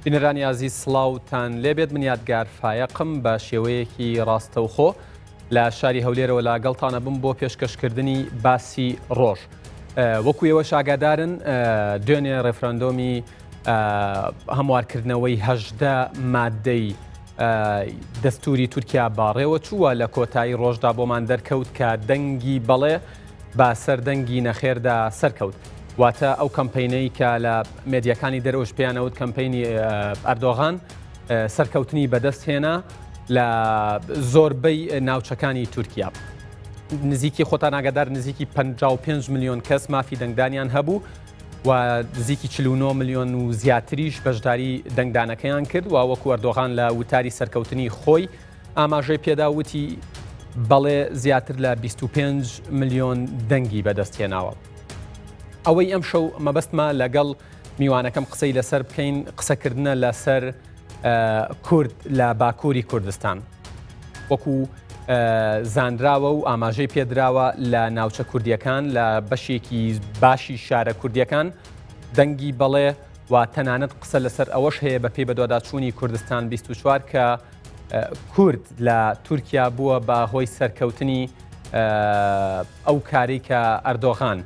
بینەرانی عزیز سڵاوتان لێبێت من یادگار فایقم بە شێوەیەکی ڕاستەوخۆ لە شاری هەولێرەوە لەگەڵتانە بم بۆ پێشکەشکردنی باسی ڕۆژ. وەکو ئێوەش ئاگادارن دوێنێ ڕێفراندۆمی هەموارکردنەوەی 18 مادەی دەستوری تورکیا باڕێوە چووە لە کۆتایی ڕۆژدا بۆمان دەرکەوت کە دەنگی بەڵێ با سەردەنگی نەخێردا سەرکەوت. واتە ئەو کەمپینەی کە لە مێدیەکانی دەرەوەش پێیانەوت کەمپینی ئەردۆغان سەرکەوتنی بەدەست هێنا لە زۆربەی ناوچەکانی تورکیا. نزیکی خۆتان ئاگادار نزیکی 55 میلیۆن کەس مافی دەنگدانیان هەبوو و نزیکی 49 میلیۆن و زیاتریش بەشداری دەنگدانەکەیان کرد و وەکو ئەردۆغان لە وتاری سەرکەوتنی خۆی ئاماژەی پێدا وتی بەڵێ زیاتر لە 25 میلیۆن دەنگی بەدەستهێناوە. ئەوەی ئەم شەو مەبەستمە لەگەڵ میوانەکەم قسەی لەسەر بکەین قسەکردنە لەسەر کورد لە باکووری کوردستان. وەکو زانراوە و ئاماژەی پێدراوە لە ناوچە کوردیەکان لە بەشێکی باشی شارە کوردیەکان دەنگی بەڵێ و تەنانەت قسە لەسەر ئەوەش هەیە بە پێی بەدواداچوونی کوردستان 24 کە کورد لە تورکیا بووە بە هۆی سەرکەوتنی ئەو کاری کە ئەردۆغان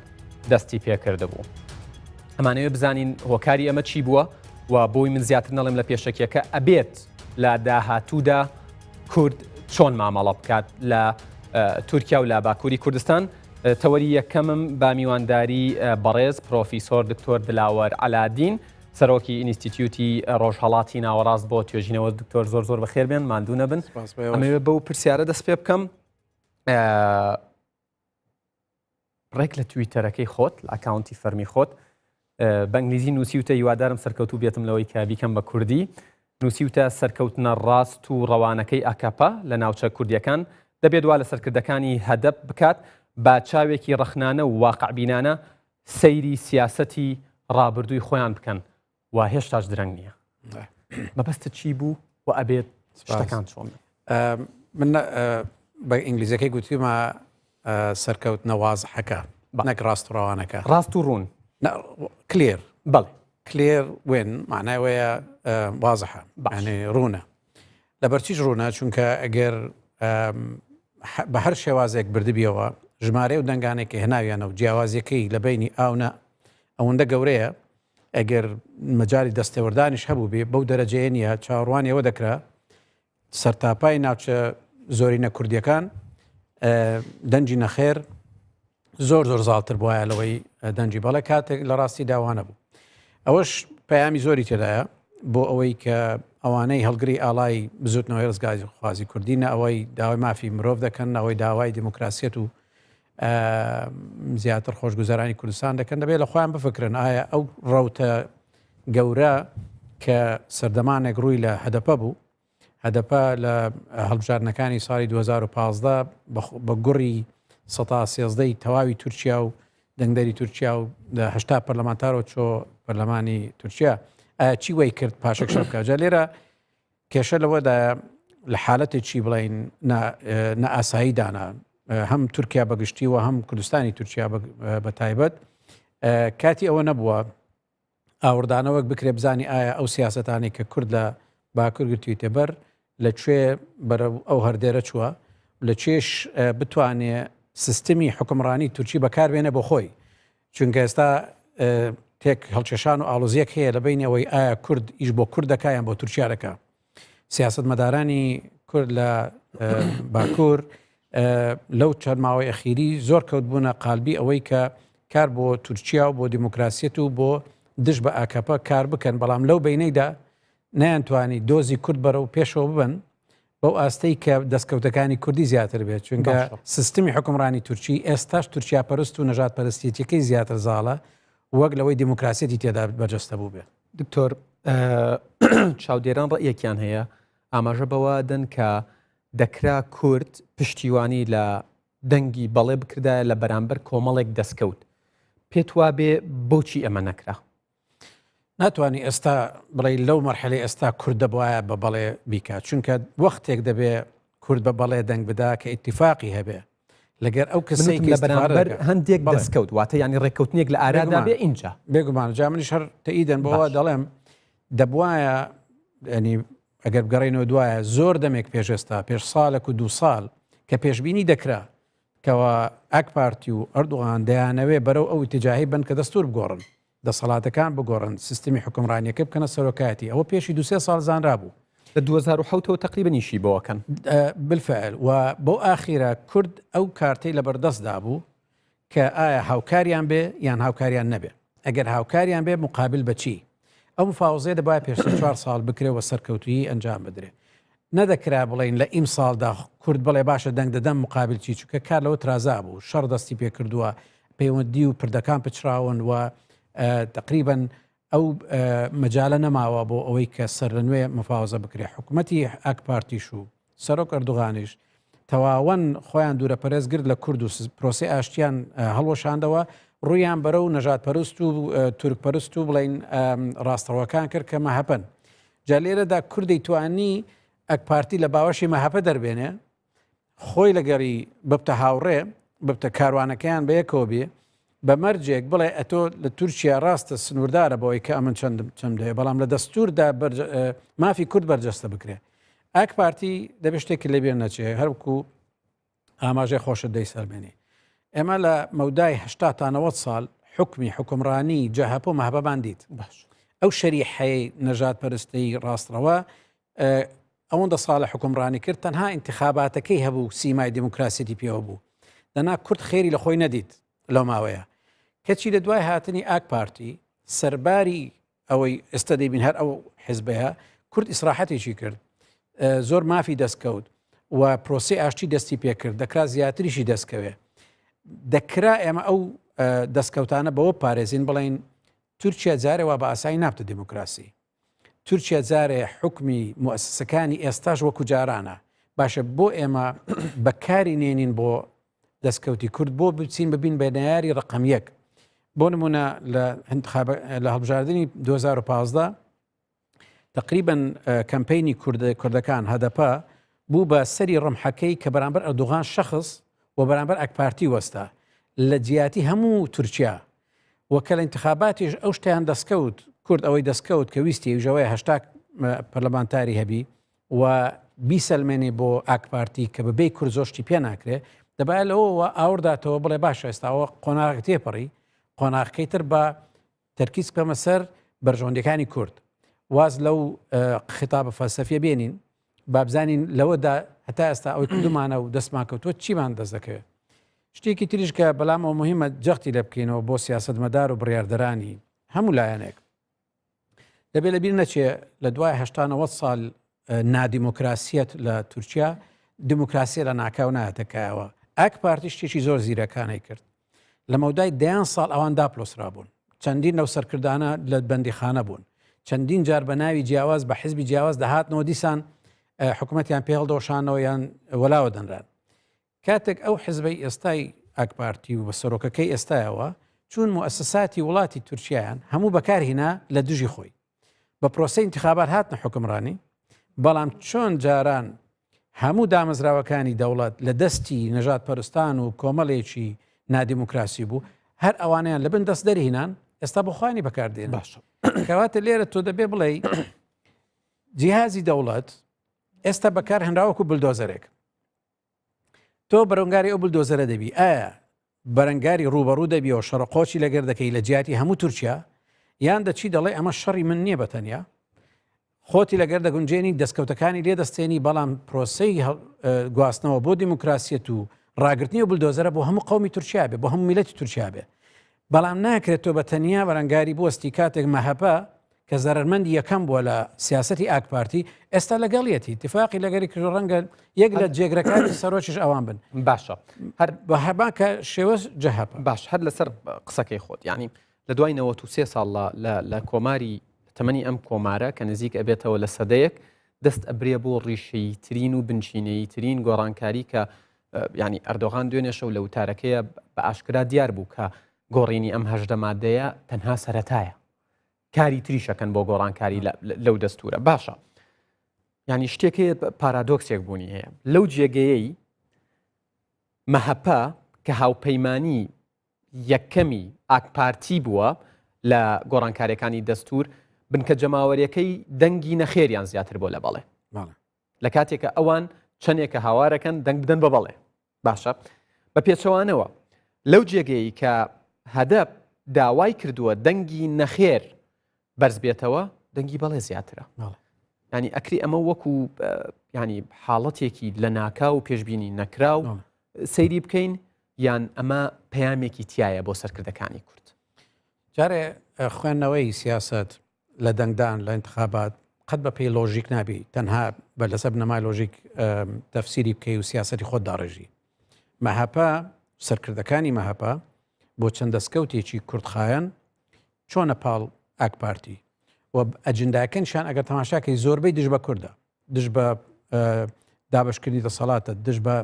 دەستی پێکرده بوو. ئەمانەوێ بزانین هۆکاری ئەمە چی بووە و بۆی من زیاتر نەڵێم لە پێشەکیەکە ئەبێت لە داهاتوودا کورد چۆن مامەڵە بکات لە تورکیا و لە باکووری کوردستان. تەوەری یەکەمم با میوانداری بەڕێز پرۆفیسۆر دکتۆر دلاوەر علادین سەرۆکی ئینستیتیوتی ڕۆژهەڵاتی ناوەڕاست بۆ توێژینەوە. دکتۆر زۆر بەخێر بێن ماندوو نەبن. ئەمەوێ بەو پرسیارە دەست پێ بکەم. ڕێک لە تویتەرەکەی خۆت لە ئەکاونتی فەرمی خۆت بە ئینگلیزی نووسیوتە هیوادارم سەرکەوتوو بێتم لەوەی کە بیکەم بە کوردی. نووسیوتە سەرکەوتنە ڕاست و ڕەوانەکەی ئاکاپا لە ناوچە کوردیەکان دەبێت وا لە سەرکردەکانی هەدەپ بکات با چاوێکی ڕەخنانە و واقعبینانە سەیری سیاسەتی ڕابردووی خۆیان بکەن و هێشتاش درەنگ نییە. مەبەستە چی بوو و ئەبێت شتەکان چۆن؟ من بە ئینگلیزەکەی گوتیمە سەرکەوتنە وازحەکە نەک ڕاست و ڕەوانەکە. ڕاست و ڕوون کلێر بەڵێ کلێر وێن معناوەیە وازحە یعنی ڕوونە. لەبەرچیش ڕوونە چونکە ئەگەر بە هەر شێوازێک بردبیەوە ژمارە و دەنگانێکی هێناویانە و جیاوازیەکەی لە بینی ئاونە ئەوەندە گەورەیە ئەگەر مەجای دەستێوەردانیش هەبوو بێ بەو دەرەجەیە نیە چاوەڕوانیەوە دەکرا سەرتاپای ناوچە زۆرینە کوردیەکان دەنجی نەخێر زۆر زاڵتر بووایە لەوەی دەنجی بەڵێ کاتێک لە ڕاستی داوانە بوو. ئەوەش پەیامی زۆری تێدایە بۆ ئەوەی کە ئەوانەی هەڵگری ئاڵای بزوتنەوەی ڕزگاری خوازی کوردینە ئەوەی داوای مافی مرۆڤ دەکەن ئەوەی داوای دیموکراسیەت و زیاتر خۆشگوزارانی کوردستان دەکەن دەبێت لە خۆیان بفکرن ئایا ئەو ڕەوتە گەورە کە سەردەمانێک ڕووی لە هەدەپە بوو هەدەپە لە هەڵبژاردنەکانی ساڵی 2015 بە گوڕی 113 تەواوی تورکیا و دەنگدەری تورکیا و 80 پەرلەمانتارەوە چۆ پەرلەمانی تورکیا چی وەی کرد پاشەک شەبکە جا لێرە کێشە لەوەدا لە حالەتێکی بڵین نەئاساییدانا هەم تورکیا بەگشتی و هەم کوردستانی تورکیا بە تایبەت کاتی ئەوە نەبووە ئاوردانەوەک بکرێ بزانی ئایا ئەو سیاسەتانی کە کورد لە باکوور گرتوویتە بەر لەکوێ بەرە ئەو هەردێرە چووە لە چێش بتوانێ سیستمی حکومڕانی تورکی بەکاربێنە بۆ خۆی چونکە ئێستا تێک هەڵکێشان و ئاڵۆزیەک هەیە لە بینی ئەوەی ئایا کورد ئیش بۆ کورد دەکایان بۆ تورکیا دەکا. سیاست مەدارانی کورد لە باکوور لەو چەند ماوەی ئەخیری زۆر کەوت بوونە قالبی ئەوەی کە کار بۆ تورکیا و بۆ دیموکراسیەت و بۆ دش بە ئاکاپە کار بکەن بەڵام لەو بینەیدا نەیانتوانی دۆزی کورد بەرە و پێشەوە ببن بەو ئاستەی کە دەستکەوتەکانی کوردی زیاتر بێت چونکە سیستمی حکومڕانی تورکی ئێستاش تورکیا پەرست و نەژاد پەرستیەکەی زیاتر زاڵە وەک لەوەی دیموکراسیەتی تێدا بەرجەستە بوو بێت. دکتۆر چاودێران ڕێیەکیان هەیە ئاماژە بەوە دەن کە دەکرا کورد پشتیوانی لە دەنگی بەڵێ بکردایە لە بەرامبەر کۆمەڵێک دەستکەوت. پێت وا بێ بۆچی ئەمە نەکرا؟ ناتوانانی ئێستا بڵێ لەو مەرحەلەی ئێستا کورد دەبوایە بە بەڵێ بیکات چونکە وەختێک دەبێ کورد بە بەڵێ دەنگ بدا کە ئیتیفاقی هەبێ لەگەر ئەو کەسێک لە بەرامبەر هەندێک دەستکەوت واتە ینی ڕێککەوتنێک لە ئارادا بێ اینجا بێگومان جا منیش هەر تەئیدەن بەوە دەڵێم دەبواە ینی ئەگەر بگەڕێنەوە دوایە زۆر دەمێک پێشێستا پێش ساڵێک و 2 ساڵ کە پێشببینی دەکرا کەەوە ئەک پارتی و ئەردوغان دەیانەوێ بەرەو ئەو تجاهی بن کە دەستور بگۆڕن دەسەڵاتەکان بگۆڕن سیستمی حکومڕانیەکە بکەنە سەرۆکاتی ئەوە پێشی 2-3 ساڵ زانرا بوو لە 2010 تقریبنیشی بۆکەن بالفعل و بۆ ئاخیرە کورد ئەو کارتەی لە بەردەستدا بوو کە ئایا هاوکاریان بێ یان هاوکاریان نەبێ ئەگەر هاوکاریان بێ مقابل بەچی ئەو مفاوزێ دەبای پێش 4 ساڵ بکرێەوە سەرکەوتویی ئەنجام بدرێ نەدەکرا بڵین لە ئیم ساڵدا کورد بڵێ باشە دەنگ دەدەم مقابل چی چووکە کار لەوە ترازا بوو شەڕ دەستی پێ کردووە پەیوەندی و پردەکان پچراون و تقریبا ئەو مەجالە نەماوە بۆ ئەوەی کە سەر لە نوێ مفاوزە بکرێ حکوومەتی ئەک پارتیش و سەرۆک ئەردوغانیش تەواوەن خۆیان دوورە پەرێز گرت لە کورد و پرۆسی ئاشتیان هەڵوەشاندەوە ڕوویان بەرەو نەژاد پەرست و تورک پەرست و بڵین ڕاستەوەکان کرد کە مەهەپەن جا لێرەدا کوردی توانی ئەک پارتی لە باوەشی مەهەپە دەربێنێ خۆی لەگەری ببتە هاوڕێ ببتە کاروانەکەیان بەیەکەوە بێ بە مەرجێک بڵێ ئەتۆ لە تورکیا ڕاستە سنووردارە بەوەی کە ئەمن چەندەیە بەڵام لە دەستوردا مافی کورد بەرجەستە بکرێ ئەک پارتی دەبێت شتێکی لەبێن نەچێ هەرکو ئاماژەی خۆشە دەی سەربێنێ ئێمە لە مەودای 80 تا 90 ساڵ حکمی حکومڕانی جەهەپ و مەهەبەمان دیت باش ئەو شەریحەی نەژاد پەرستی ڕاستڕەوە ئەوەندە ساڵە حکومڕانی کرد تەنها انتخاباتەکەی هەبوو سیمای دیموکراسیەتی پێوە بوو دەنا کورد خێری لە خۆی نەدیت لەو ماوەیە کەچی لە دوای هاتنی ئاک پارتی سەرباری ئەوەی ئێستا دەبین هەر ئەو حیزبەیە کورد ئیسراحەتێکی کرد زۆر مافی دەستکەوت و پرۆسی ئاشتی دەستی پێکرد دەکرا زیاتریشی دەستکەوێ دەکرا ئێمە ئەو دەستکەوتانە بەوە پارێزین بڵین تورکیا جارێەوە بە ئاسایی نابتە دیموکراسی تورکیا جارێ حکمی موسسەکانی ئێستاش وەکو جارانە باشە بۆ ئێمە بەکاری نێنین بۆ دەستکەوتی کورد بۆ بچین ببین بە نەیاری ڕقم 1 بۆ نمونە لە هەڵبژاردننی 2015 تقریبا کەمپینی کوردەکان هەدەپە بوو بە سەری ڕەمحەکەی کە بەرامبەر ئەردوغان شەخص و بەرامبەر ئەک پارتی وەستا لە جیاتی هەموو تورکیا وەکە لە انتخاباتیش ئەو شتیان دەستکەوت کورد ئەوەی دەستکەوت کە ویستی ژەوەی 80 پەرلەمانتاری هەبی و بیسەلمێنێ بۆ ئاک پارتی کە بەبێ کورد زۆشتی پێ ناکرێ دەبایە لەوەوە ئاورداتەوە بڵێ باشە ئێستاەوە قۆناغ تێپەڕی قۆناغەکەی تر بە تەرکیز بکەمە سەر بەرژەوەندەکانی کورد واز لەو خیتابە فەلسەفیە بێنین بابزانین لەوەدا هەتا ئێستا ئەوەی کردمانە و دەستمان کەوتووە چیمان دەست دەکەوێت شتێکی تریش کە بەڵامەوە مهمە جەختی لە بکەینەوە بۆ سیاسەتمەدار و بڕاردەرانی هەموو لایەنێک دەبێت لەبیر نەچێ لە دوای 80 ساڵ نادیموکراسیەت لە تورکیا دیموکراسی لە ناکاو نایەتەکایەوە ئاک پارتی شتێکی زۆر زیرەکانی کرد لە مەودای 10 ساڵ ئەوان داپلۆسرا بوون چەندین نەو سەرکردانە لە بەندیخانە بوون چەندین جار بە ناوی جیاواز بە حیزبی جیاواز دەهاتنەوە دیسان حکوومەتیان پێ هەڵدۆشانەوە یان وەلاوە دەنران کاتێک ئەو حیزبەی ئێستای ئاک پارتی و بە سەرۆکەکەی ئێستایەوە چون موسساتی وڵاتی تورکیایان هەموو بەکارهێنا لە دژی خۆی بە پرۆسەی انتخابات هاتنە حکمڕانی بەڵام چۆن جاران هەموو دامەزراوەکانی دەوڵەت لە دەستی نەژاد پەرستان و کۆمەڵێکی نادیموکراسی بوو هەر ئەوانیان لە بن دەست دەرهێنان ئێستا بۆ خوانی بەکاردێن باشە کەواتە لێرە تۆ دەبێ بڵێ جیهازی دەوڵەت ئێستا بەکار هەنراوەکو بلدۆزەرێک تۆ بەرەنگاری ئەو بلدۆزەرە دەبی ئایا بەرەنگاری ڕوبەڕوو دەبیەوە شەڕقۆچی لەگەر دەکەی لە جیاتی هەموو تورکیا یان دەچی دەڵێ ئەمە شەڕی من نییە بەتەنیا خۆتی لەگەر دەگونجێنی دەستکەوتەکانی لێ دەستێنی بەڵام پرۆسەی گواستنەوە بۆ دیموکراسیەت و ڕاگررتنی و بلدۆزەرە بۆ هەموو قومی تورکیا بێ بۆ هەموو میلەتی تورکیا بێ بەڵام ناکرێت تۆ بە تەنیا بەرەنگاری بوەستی کاتێک مەهەپە کە زەرمەندی یەکەم بووە لە سیاسەتی ئاک پارتی ئێستا لەگەڵیەتی اتفاقی لەگەری کرد ڕەنگە یەک لە جێگرەکانی سەرۆکیش ئەوان بن باشە هەر بە هەباکە شێوە جەهەپە باش هەر لەسەر قسەکەی خۆت یعنی لە دوای 93 ساڵ لە کۆماری تەمەنی ئەم کۆمارە کە نزیک ئەبێتەوە لە سەدەیەک دەست ئەبرێ بۆ ڕیشەی ترین و بنشینەی ترین گۆڕانکاری کە ینی ئەردۆغان دوێنێشە و لە وتارەکەیە بە ئاشکرا دیار بوو کە گۆڕینی ئەم 18 مادەیە تەنها سەرەتایە کاری تریشەکەن بۆ گۆڕانکاری لەو دەستورە باشە ینی شتێکی پارادۆکسێک بوونی هەیە لەو جێگەیەی مەهەپە کە هاوپەیمانی یەکەمی ئاک پارتی بووە لە گۆڕانکاریەکانی دەستور بنکە جەماوەریەکەی دەنگی نەخێریان زیاتر بۆ لە بەڵێ لە کاتێکە ئەوان چەندێکە هاوارەکەن دەنگ بدەن بە بەڵێ باشە بە پێچەوانەوە لەو جێگەی کە هەدەپ داوای کردووە دەنگی نەخێر بەرز بێتەوە دەنگی بەڵێ زیاترە ینی ئەکری ئەمە وەکو ینی حاڵەتێکی لە ناکا و پێشببینی نەکرا و سەیری بکەین یان ئەمە پەیامێکی تایە بۆ سەرکردەکانی کورد جارێ خوێندنەوەی سیاست لە دەنگدان لە انتخابات قەت بە پێی لۆژیک نابی تەنها بە لەسەر بنەمای لۆژیک تەفسیری بکەی و سیاسەتی خۆت داڕێژی مەهەپا سەرکردەکانی مەهەپا بۆ چەند دەستکەوتێکی کوردخایەن چۆنە پاڵ ئاک پارتی و ئەجنداکەنشان ئەگەر تەماشاکەی زۆربەی دژ بە کووردە دژ بە دابشکردنی دەسەڵاتە دژ بە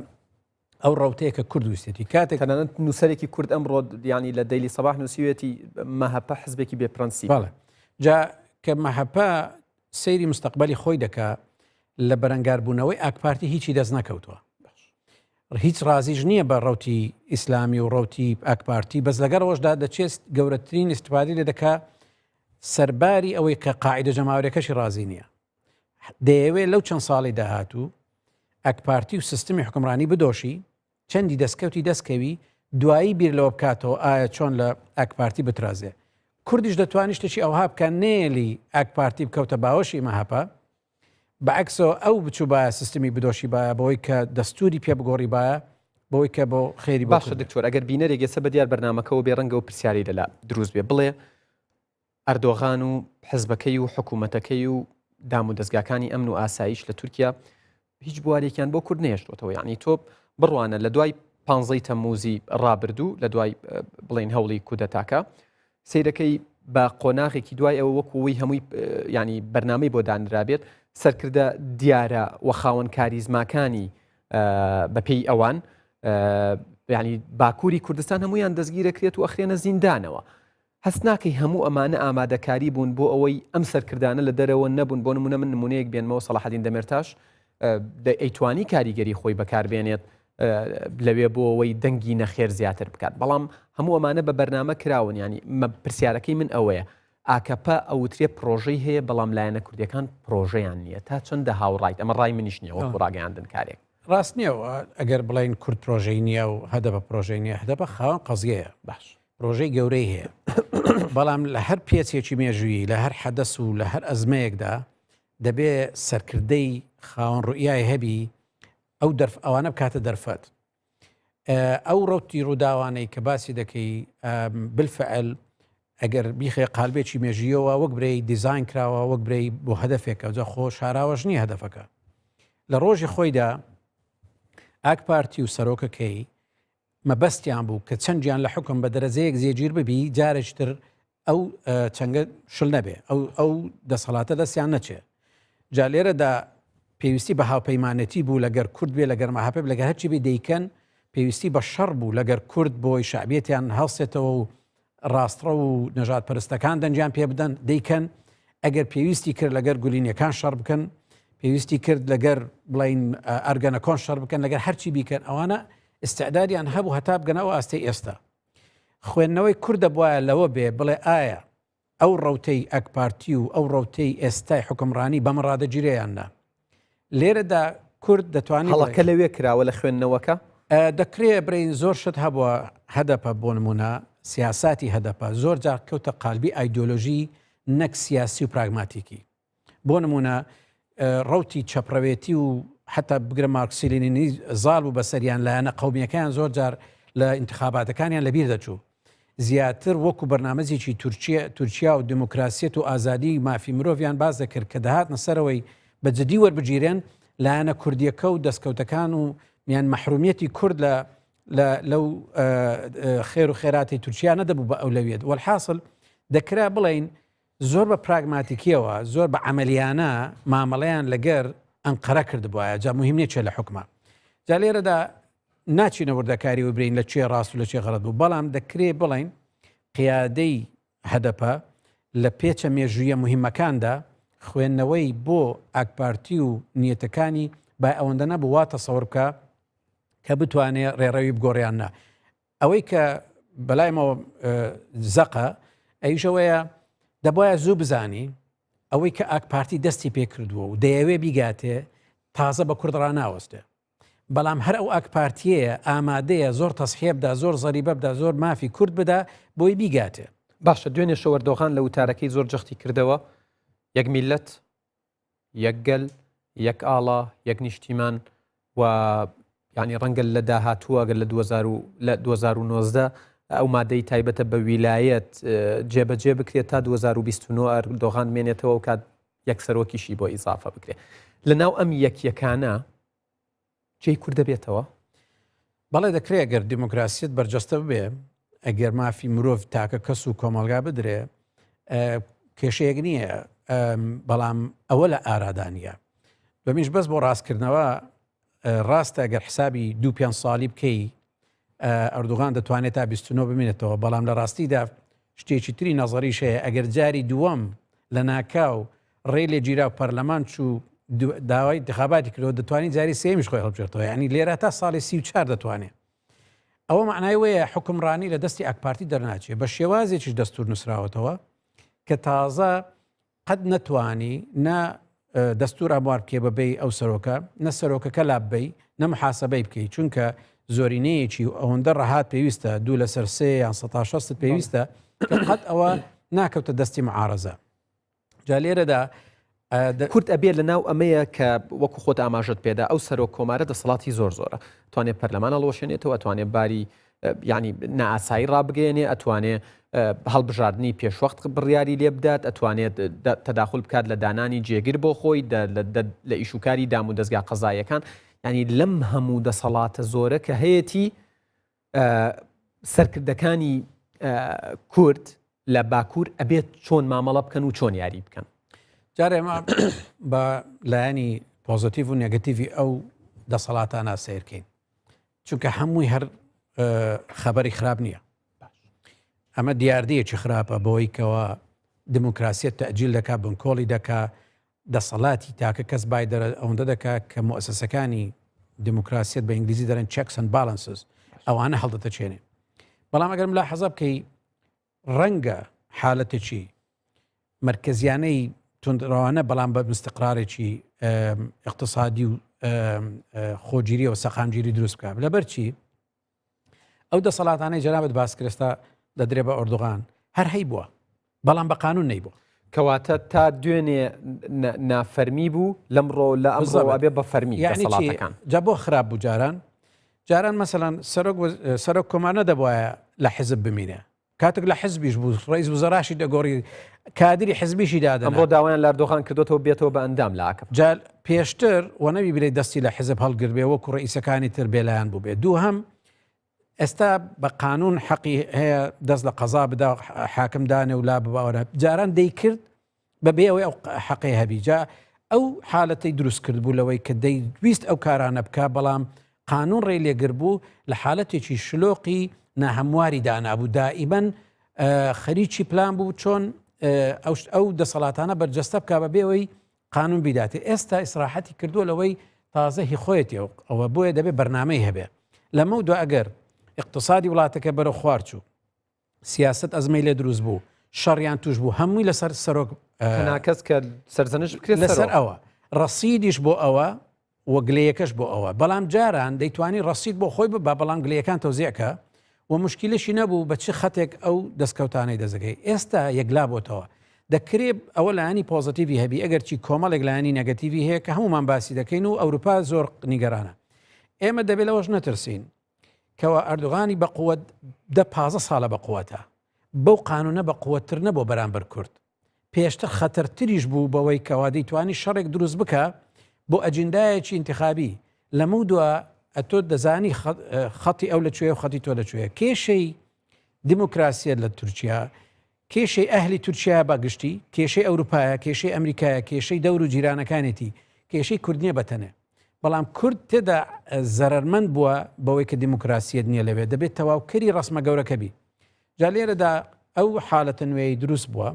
ئەو ڕوتەیەکە کورد ویستێتی کاتێک تەنانەت نووسەرێکی کورد ئەمڕۆ ینی لە دەیلی سەباح نووسیوێتی مەهەپە حزبێکی بێپرەنسی بەڵێ جا کە مەهەپە سەیری مستەقبەلی خۆی دەکا لە بەرەنگاربوونەوەی ئاک پارتی هیچی دەست نەکەوتووە هیچ ڕازیش نییە بە ڕوتی ئیسلامی و ڕوتی ئاک پارتی بەس لەگەڕەوەشدا دەچێت گەورەترین استفادی لێ دەکا سەرباری ئەوەی کە قاعدە جەماوەریەکەشی ڕازی نییە دەیەوێت لەو چەند ساڵی داهاتوو ئاک پارتی و سیستمی حکومڕانی بدۆشی چەندی دەستکەوتی دەستکەوی دوایی بیر لەوە بکاتەوە ئایا چۆن لە ئاک پارتی بترازێ کوردیش دەتوانانی شتێکی ئەوها بکە نێلی ئاک پارتی بکەوتە باوەشی مەهەپە بەعکسەوە ئەو بچوو باە سیستمی بدۆشی باە بەوەی کە دەستوری پێ بگۆڕی باە بۆی کە بۆ خێری باشە دکتۆر ئەگەر بینەرێگەسە بە دیار بەرنامەکەەوە بێڕەنگە و پرسیاری لەلا دروست بێ بڵێ ئەردۆغان و حزبەکەی و حکوومەتەکەی و دام و دەستگاکانی ئەمن و ئاسایش لە تورکیا هیچ بوارێکیان بۆ کورد نێشتوەوە یعنی تۆ بڕوانە لە دوای 15 تەمموزی ڕابردوو لە دوای بڵین هەوڵی کودەتاکە سیرەکەی بە قۆناغێکی دوای ئەوە وەکوەوەی هەمووی ینی بەرنامەی بۆ دانرابێت سەرکردە دیارە و خاوەن کاریزماکانی بەپێی ئەوان ینی باکووری کوردستان هەمویان دەستگیرەکرێت و ئەخرێنە زیندانەوە هەست ناکەی هەموو ئەمانە ئامادەکاری بوون بۆ ئەوەی ئەم سەرکردانە لە دەرەوە نەبوون بۆ نمونە من نمونەیەک بێنمەوە سەلاحەدین دەمێرتاش ئەیتوانی کاریگەری خۆی بەکاربێنێت لەوێ بۆ ئەوەی دەنگی نەخێر زیاتر بکات بەڵام هەموو ئەمانە بە بەرنامە کراون ینی پرسیارەکەی من ئەوەیە ئاکەپە ئەوترێ پرۆژەی هەیە بەڵام لایەنە کوردیەکان پرۆژەیان نییە تا چەندە هاوڕایت ئەمە ڕای منیش نییە وەکو ڕاگەیاندن کارێک ڕاست نییەوە ئەگەر بڵین کورد پرۆژەی نییە و هەدە بە پرۆژەی نییە هەدە بە خاوەن قەزیەیە باش پرۆژەی گەورەی هەیە بەڵام لە هەر پێچێکی مێژووی لە هەر حەدەس و لە هەر ئەزمەیەکدا دەبێ سەرکردەی خاوەن ڕوئیای هەبی ئەو ئەوانە بکاتە دەرفەت ئەو ڕوتی ڕووداوانەی کە باسی دەکەی بالفعل ئەگەر بیخێ قالبێکی مێژیەوە وەک برەی دیزاین کراوە وەک برەی بۆ هەدەفێکە جا خۆ شاراوەش نییە هەدەفەکە لە ڕۆژی خۆیدا ئاک پارتی و سەرۆکەکەی مەبەستیان بوو کە چەندیان لە حکم بە دەرەجەیەک زێگیر ببی جارێکتر ئەو چەنگە شل نەبێ ئەو دەسەڵاتە دەستیان نەچێ جا لێرەدا پێویستی بە هاوپەیمانەتی بوو لەگەر کورد بێ لەگەر مەهەپە لەگەر هەرچی بێ دەیکەن پێویستی بە شەڕ بوو لەگەر کورد بۆی شعبیەتیان هەڵسێتەوە و ڕاستڕە و نەژاد پەرستەکان دەنجیان پێ بدەن دەیکەن ئەگەر پێویستی کرد لەگەر گولینیەکان شەڕ بکەن پێویستی کرد لەگەر بڵین ئەرگەنەکۆن شەڕ بکەن لەگەر هەرچی بیکەن ئەوانە استعدادیان هەبوو هەتا بگەنەوە ئاستەی ئێستا خوێندنەوەی کوردە بواە لەوە بێ بڵێ ئایا ئەو ڕوتەی ئەک پارتی و ئەو ڕوتەی ئێستای حکمڕانی بەم ڕادەگیرەیاننا لێرەدا کورد دەتوانێت هەڵەکە لەوێ کراوە لە خوێندنەوەکە دەکرێت برین زۆر شت هەبووە هەدەپە بۆ نمونە سیاساتی هەدەپە زۆر جار کەوتە قالبی ئایدۆلۆژی نەک سیاسی و پراگماتیکی بۆ نمونە ڕوتی چەپڕەوێتی و حتا بگرە مارکسیلینی زاڵ و بەسەریان لایەنە قەومیەکان زۆر جار لە انتخاباتەکانیان لەبیر دەچوو زیاتر وەکو بەرنامەزێکی تورکیا و دموکراسیەت و ئازادی مافی مرۆڤیان باز دەکرد کە دەهاتنە سەرەوەی بە جدی وەربگیرێن لایەنە کوردیەکە و دەستکەوتەکان و میان مەحرومیەتی کورد لەو خێر و خێراتی تورکیا نەدەبوو بە ئەولەویەت والحاصل دەکرا بڵین زۆر بە پراگماتیکیەوە زۆر بە عملیانە مامەڵەیان لەگەر ئەنقەرە کردبووە جا مهم نییە چێ لە حکومە جا لێرەدا ناچینە وردەکاری و برین لە چێ ڕاست و لە چێ غەڵەت بوو بەڵام دەکرێ بڵین قیادەی هەدەپە لە پێچە مێژوویە مهمەکاندا خوێندنەوەی بۆ ئاکپارتی و نیەتەکانی با ئەوەندە نەبوو وا تەسەوڕ بکە کە بتوانێت ڕێڕەوی بگۆڕیاننا ئەوەی کە بەلایمەوە زەقە ئەیشەوەیە دەبایە زوو بزانی ئەوەی کە ئاک پارتی دەستی پێ کردووە و دەیەوێ بیگاتێ تازە بە کوردڕا ناوەستێ بەڵام هەر ئەو ئاک پارتیەیە ئامادەیە زۆر تەسحێ بدا زۆر زەریبە بدا زۆر مافی کورد بدا بۆی بیگاتێ. باشە دوێنێ شەوەردۆخان لە وتارەکەی زۆر جەختی کردەوە یەک میلەت یەک گەل یەک ئاڵا یەک نیشتیمان و ینی ڕەنگە لە داهاتووە گەر لە 2019 ئەو مادەی تایبەتە بە ویلایەت جێبەجێ بکرێت تا 2029 ئەردۆغان مێنێتەوە و کات یەک سەرۆکیشی بۆ ئیزافە بکرێت لە ناو ئەم یەکیەکانە جێی کوردە بێتەوە؟ بەڵێ دەکرێت گەر دیموکراسیت بەرجەستە ببێ ئەگەر مافی مرۆڤ تاکە کەس و کۆمەلگا بدرێ کێشەیەک نییە بەڵام ئەوە لە ئارادانیە بەمیش بەس بۆ ڕاستکردنەوە ڕاستە گەر حسابی 2-5 ساڵی بکەی ئەردوغان دەتوانێت تا 29 بمێنێتەوە بەڵام لە ڕاستیدا شتێکی تری نەزەریش هەیە ئەگەر جاری دووەم لە ناکاو ڕێ لێ گیرا و پەرلەمان چوو داوای انتخاباتی کردەوە دەتوانین جاری سێمیش خۆی هەڵبژێتەوە یعنی لێرە تا ساڵی 34 دەتوانێت ئەوە معنای وەیە حکمڕانی لە دەستی ئاکپارتی دەرناچێت بە شێوازێکیش دەستور نووسراوەتەوە کە تازە قەت نەتوانی نە دەستور ئاموار بکێ بەبێ ئەو سەرۆکە نە سەرۆکەکە لاببەی نە محاسبەی بکەیت چونکە زۆرینەیەکی ئەوەندە ڕەهات پێویستە 2 لەسەر 3 یان 160 پێویستە قەت ئەوە ناکەوتە دەستی معارەزە جا لێرەدا کورد ئەبێ لە ناو ئەمەیە کە وەکو خۆت ئاماژت پێدا ئەو سەرۆک کۆمارە دەسەڵاتی زۆر زۆرە توانێت پەرلەمانە لۆشێنێتەوە ئەتوانێت باری ینی نائاسایی ڕابگەێنێ ئەتوانێت هەڵبژاردننی پێشوەخت بڕیاری لێ بدات ئەتوانێت تەداخل بکات لە دانانی جێگیر بۆ خۆی لە ئیشوکاری دام و دەستگا قەزاییەکان ینی لەم هەموو دەسەڵاتە زۆرە کە هەیەی سەرکردەکانی کورد لە باکوور ئەبێت چۆن مامەڵە بکەن و چۆن یاری بکەن. جارێ ئێمە بە لایەنی پۆزیتیڤ و نێگەتیڤی ئەو دەسەڵاتانە سیرکەین چونکە هەمووی هەر خەبەری خراپ نییە ئەمە دیاردەیەکی خراپە بەوەی کەەوە دموکراسیەت تەجیل دەکا بنکۆڵی دەکا دەسەڵاتی تاکە کەس بای ئەوەندە دەکا کە مؤسسەکانی دموکراسیەت بە ئینگلیزی دەرن checks and balances ئەوانە هەڵدەتەچێنێ بەڵام ئەگەر لا حەزە بکەی ڕەنگە حالەتێکی مرکزیانەی تونندڕەوانە بەڵام بە مستقرارێکی اقتصادی و خۆگیری و سەقامگیری دروست بکە لەبەرچی ئەو دەسەڵاتانەی جەنابەت باسکرێستا دەدرێ بە ئەردوغان هەر هەی بووە بەڵام بە قانون نەیبووە کەواتە تا دوێنێ نافەرمی بوو لەمڕۆ لە ئەمڕۆ بێ بە فەرمی دەسەڵاتەکان جا بۆ خراپ بوو جاران مەسەڵەن سەرۆک کۆمانە دەبوایە لە حزب بمینێ کاتێک لە حزبیش بوو ڕئیس وزەراشی دەگۆڕی کادری حزبیشی دادەن ئەمڕۆ داوایان لەردۆخان کردوەوە بێتەوە بە ئەندام لە ئاکەف جال پێشتر و نەبی برێ دەستی لە حزب هەڵگر بێ وەکو ڕئیسەکانی تر بێلایەن بوو بێ دوو هەم ئێستا بە قانون حەقی هەیە دەست لە قەزا بدا حاکمدانێ و لا بباوەرە جاران دەیکرد بەبێ ئەوەی ئەو حەقی هەبی جا ئەو حالەتەی دروست کرد بوو لەوەی کە دەیویست ئەو کارانە بکە بەڵام قانون ڕێ لێگر بوو لە حالەتێکی شلۆقی ناهەمواری دانابوو دائیمەن خەریکی پلان بوو چۆن ئەو دەسەڵاتانە بەرجەستە بکە بەبێەوەی قانون بیداتێ ئێستا ئیسراحەتی کردووە لەوەی تازە هی خۆیەتی ئەوە بۆیە دەبێت بەرنامەی هەبێ لەمە دو ئەگەر اقتصادی وڵاتەکە بەرە خوارچوو سیاست ئەزمەی لێ دروست بوو شەڕیان توش بوو هەمووی لەسەر سەرۆک ناکەس کە سەرزەنش بکرێت لەسەر ئەوە ڕەسیدیش بۆ ئەوە و گلەیەکەش بۆ ئەوە بەڵام جاران دەیتوانی ڕەسید بۆ خۆی بە بەڵام گلەکان تەوزیەکە و مشکلشی نەبوو بە چه خەتێک ئەو دەستکەوتانەی دەزەکەی ئێستا یەکلا بۆتەوە دەکرێت ئەوە لایانی پۆزیتیڤی هەبی ئەگەر چی کۆمەڵێک لایانی نەگەتیڤی هەیە کە هەمومان باسی دەکەین و ئەوروپا زۆر نیگەرانە ئێمە دەبێت لەوەش نەترسین کەەوە ئەردوغانی بە قووەت 15 ساڵە بە قووەتە بەو قانونە بە قووەتتر نەبوو بەرامبەر کورد پێشتر خەتەرتریش بوو بەوەی کەوا دەیتوانی شەڕێک دروست بکە بۆ ئەجندایەکی انتخابی لەمە دووە ئەتۆ دەزانی خەتی ئەو لەکوێ و خەتی تۆ لەکوێ کێشەی دیموکراسیەت لە تورکیا کێشەی ئەهلی تورکیا بەگشتی کێشەی ئەوروپایە کێشەی ئەمریکایە کێشەی دەور و جیرانەکانێتی کێشەی کوردنیە بەتەنێ بەڵام کورد تێدا زەرمەند بووە بەوەی کە دیموکراسیەت نییە لەوێ دەبێت تەواوکەری ڕسمە گەورەکە بی جا لێرەدا ئەو حالەتە نوێی دروست بووە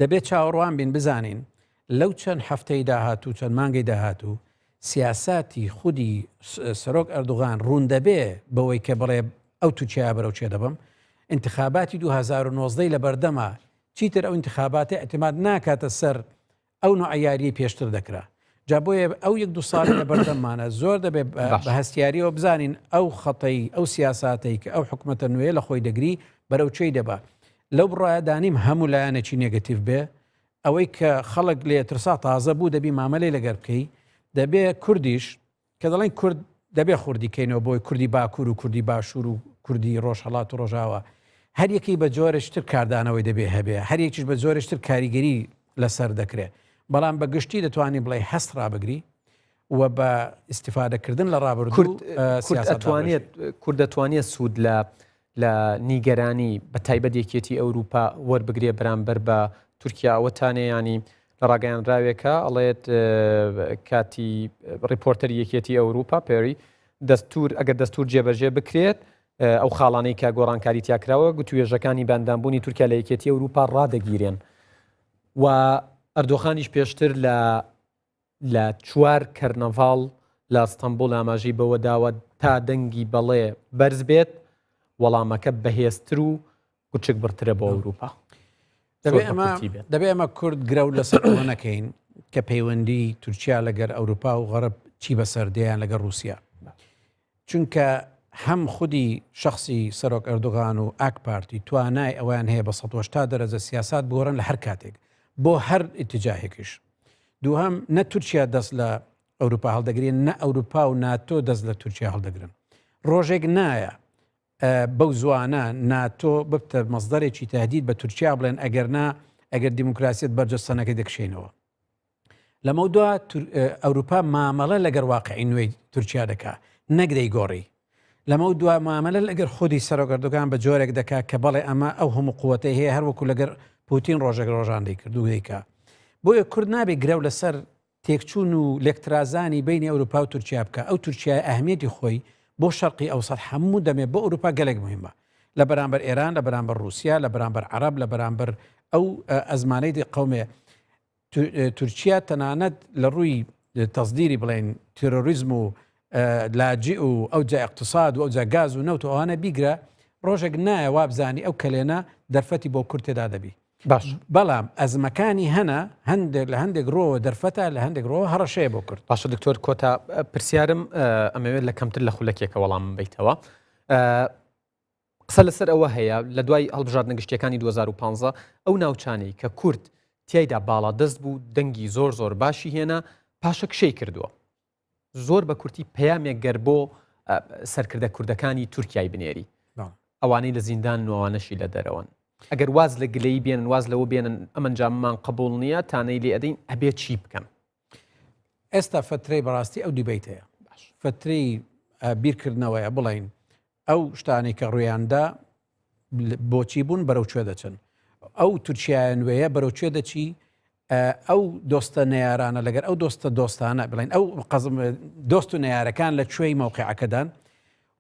دەبێت چاوەڕوان بین بزانین لەو چەند هەفتەی داهاتوو چەند مانگەی داهاتوو سیاساتی خودی سەرۆک ئەردوغان ڕوون دەبێ بەوەی کە بڵێ ئەو تووچیا بەرەو چێ دەبم انتخاباتی 2019 لە بەردەما چیتر ئەو انتخاباتە اعتماد ناکاتە سەر ئەو نوع یاریی پێشتر دەکرا. جا بۆیە ئەو 1-2 ساڵ لە بەردەممانە زۆر دەبێت بە هەستیاریەوە بزانین ئەو خەتەی ئەو سیاساتەی کە ئەو حکوومەتە نوێ لە خۆی دەگری بەرەو چی دەبا. لەو بڕایەدانیم هەموو لایەنێکی نێگەتیڤ بێ ئەوەی کە خەڵک لێ ترسا تازە بوو دەبی مامەلەی لەگەر بکەی دەبێ کوردیش کە دەڵێن کورد دەبێ خوردی کەینەوە بۆی کوردی باکوور و کوردی باشوور و کوردی ڕۆژهەڵات و ڕۆژاوە هەر یەکی بە جۆرەشتر کاردانەوەی دەبێ هەبێ هەر یەکیش بە جۆرەشتر کاریگەری لەسەر دەکرێت بەڵام بە گشتی دەتوانانی بڵێ هەست ڕابگری و بە ئیسیفادەکردن لە ڕابردوو کورد دەتوانێت سوود لە نیگەرانی بە تایبەت یەکێتی ئەوروپا وەربگرێ بەرامبەر بە تورکیاوەتانێ ینی لە ڕاگەیاندراوێکە ئەڵێت کاتی ڕیپۆرتەری یەکێتی ئەوروپا پێری ئەگەر دەستور جێبەجێ بکرێت ئەو خاڵانەی کە گۆڕانکاری تیاکراوە گوتوێژەکانی باندامبوونی تورکیا لە یەکێتی ئەوروپا ڕادەگیرێن و ئەردۆخانیش پێشتر لە 4 کەرنەڤاڵ لە ئەستەمبوڵ ئاماژەی بەوە داوە تا دەنگی بەڵێ بەرز بێت وەڵامەکە بەهێزتر و کوچک بڕترە بۆ ئەوروپا. دەبێ ئەمە کورد گرە و لەسەرەوە نەکەین کە پەیوەندی تورکیا لەگەر ئەوروپا و غەرب چی بەسەردەیان لەگەر رووسیا چونکە هەم خودی شخصی سەرۆک ئەردوغان و ئاک پارتی توانای ئەویان هەیە بە 180 دەرەجە سیاسات بگۆڕن لە هەر کاتێک بۆ هەر ئیتیجاهێکیش. دووهەم نە تورکیا دەست لە ئەوروپا هەڵدەگرێن نە ئەوروپا و ناتۆ دەست لە تورکیا هەڵدەگرن. ڕۆژێک نایە بەو زوانە ناتۆ ببتە مەزدەرێکی تهدید بە تورکیا بڵێن ئەگەر دیموکراسیت بەرجەستانەکەی دەکشێنەوە. لەمە دووە ئەوروپا مامەڵە لەگەر واقعی نوێی تورکیا دەکا نەگدەی گۆڕی. لەمە دووە مامەلە لەگەر خودی سەرۆگەردوگان بە جۆرێک دەکا کە بەڵێ ئەمە ئەو هەموو قووەتەی هەیە هەروەکو لەگەر پوتین ڕۆژێک ڕۆژاندەی کردو دەیکا. بۆیە کورد نابێت گرە و لەسەر تێکچوون و لێکترازانی بینی ئەوروپا و تورکیا بکە. ئەو تورکیا ئەهمیەتی خۆی بۆ شەرقی ئەوسەد هەموو دەمێت بۆ ئەوروپا گەلێک مهمە لە بەرامبەر ئێران لە بەرامبەر رووسیا لە بەرامبەر عەرەب لە بەرامبەر ئەو ئەزمانەی قەومێ تورکیا تەنانەت لە ڕووی تەزدیری بڵێن تیرۆریزم و لاجی و ئەو جا اقتصاد و ئەو جا گاز و نەوت و ئەوانە بیگرە ڕۆژێک نایە وابزانی ئەو کلێنە دەرفەتی بۆ کورد تێدا دەبی. باش بەڵام ئەزمەکانی هەنە هەندێک لە هەندێک ڕۆوە دەرفەتە لە هەندێک ڕۆ هەڕەشەیە بۆ کورد. باشە دکتۆر کۆتا پرسیارم ئەمەوێت لە کەمتر لە خولەکێکە وەڵام بیتەوە. قسە لەسەر ئەوە هەیە لە دوای هەڵبژاردنە گشتیەکانی 2015 ئەو ناوچانەی کە کورد تیایدا باڵا دەست بوو دەنگی زۆر باشی هێنا پاشە کشەی کردووە. زۆر بە کورتی پەیامێک گەر بۆ سەرکردە کوردەکانی تورکیای بنێری ئەوانەی لە زیندان نوانەشی لە دەرەوەن. ئەگەر واز لە گلەی بێنن واز لەوە بێنن ئەمەنجاممان قبول نییە تانەی لێ ئەدەین ئەبێ چی بکەم. ئێستا فترەی بەڕاستی ئەو دیبیت هەیە فترەی بیرکردنەوەیە بڵین ئەو شتانی کە ڕوویاندا بۆچی بوون بەرەو کوێ دەچن ئەو تورکیای نوێیە بەرەو کوێ دەچی ئەو دۆستە نەیارانە لەگەر ئەو دۆستانە بڵین ئەو قەزم دۆست و نەیارەکان لە کوێی مەوقعەکەدان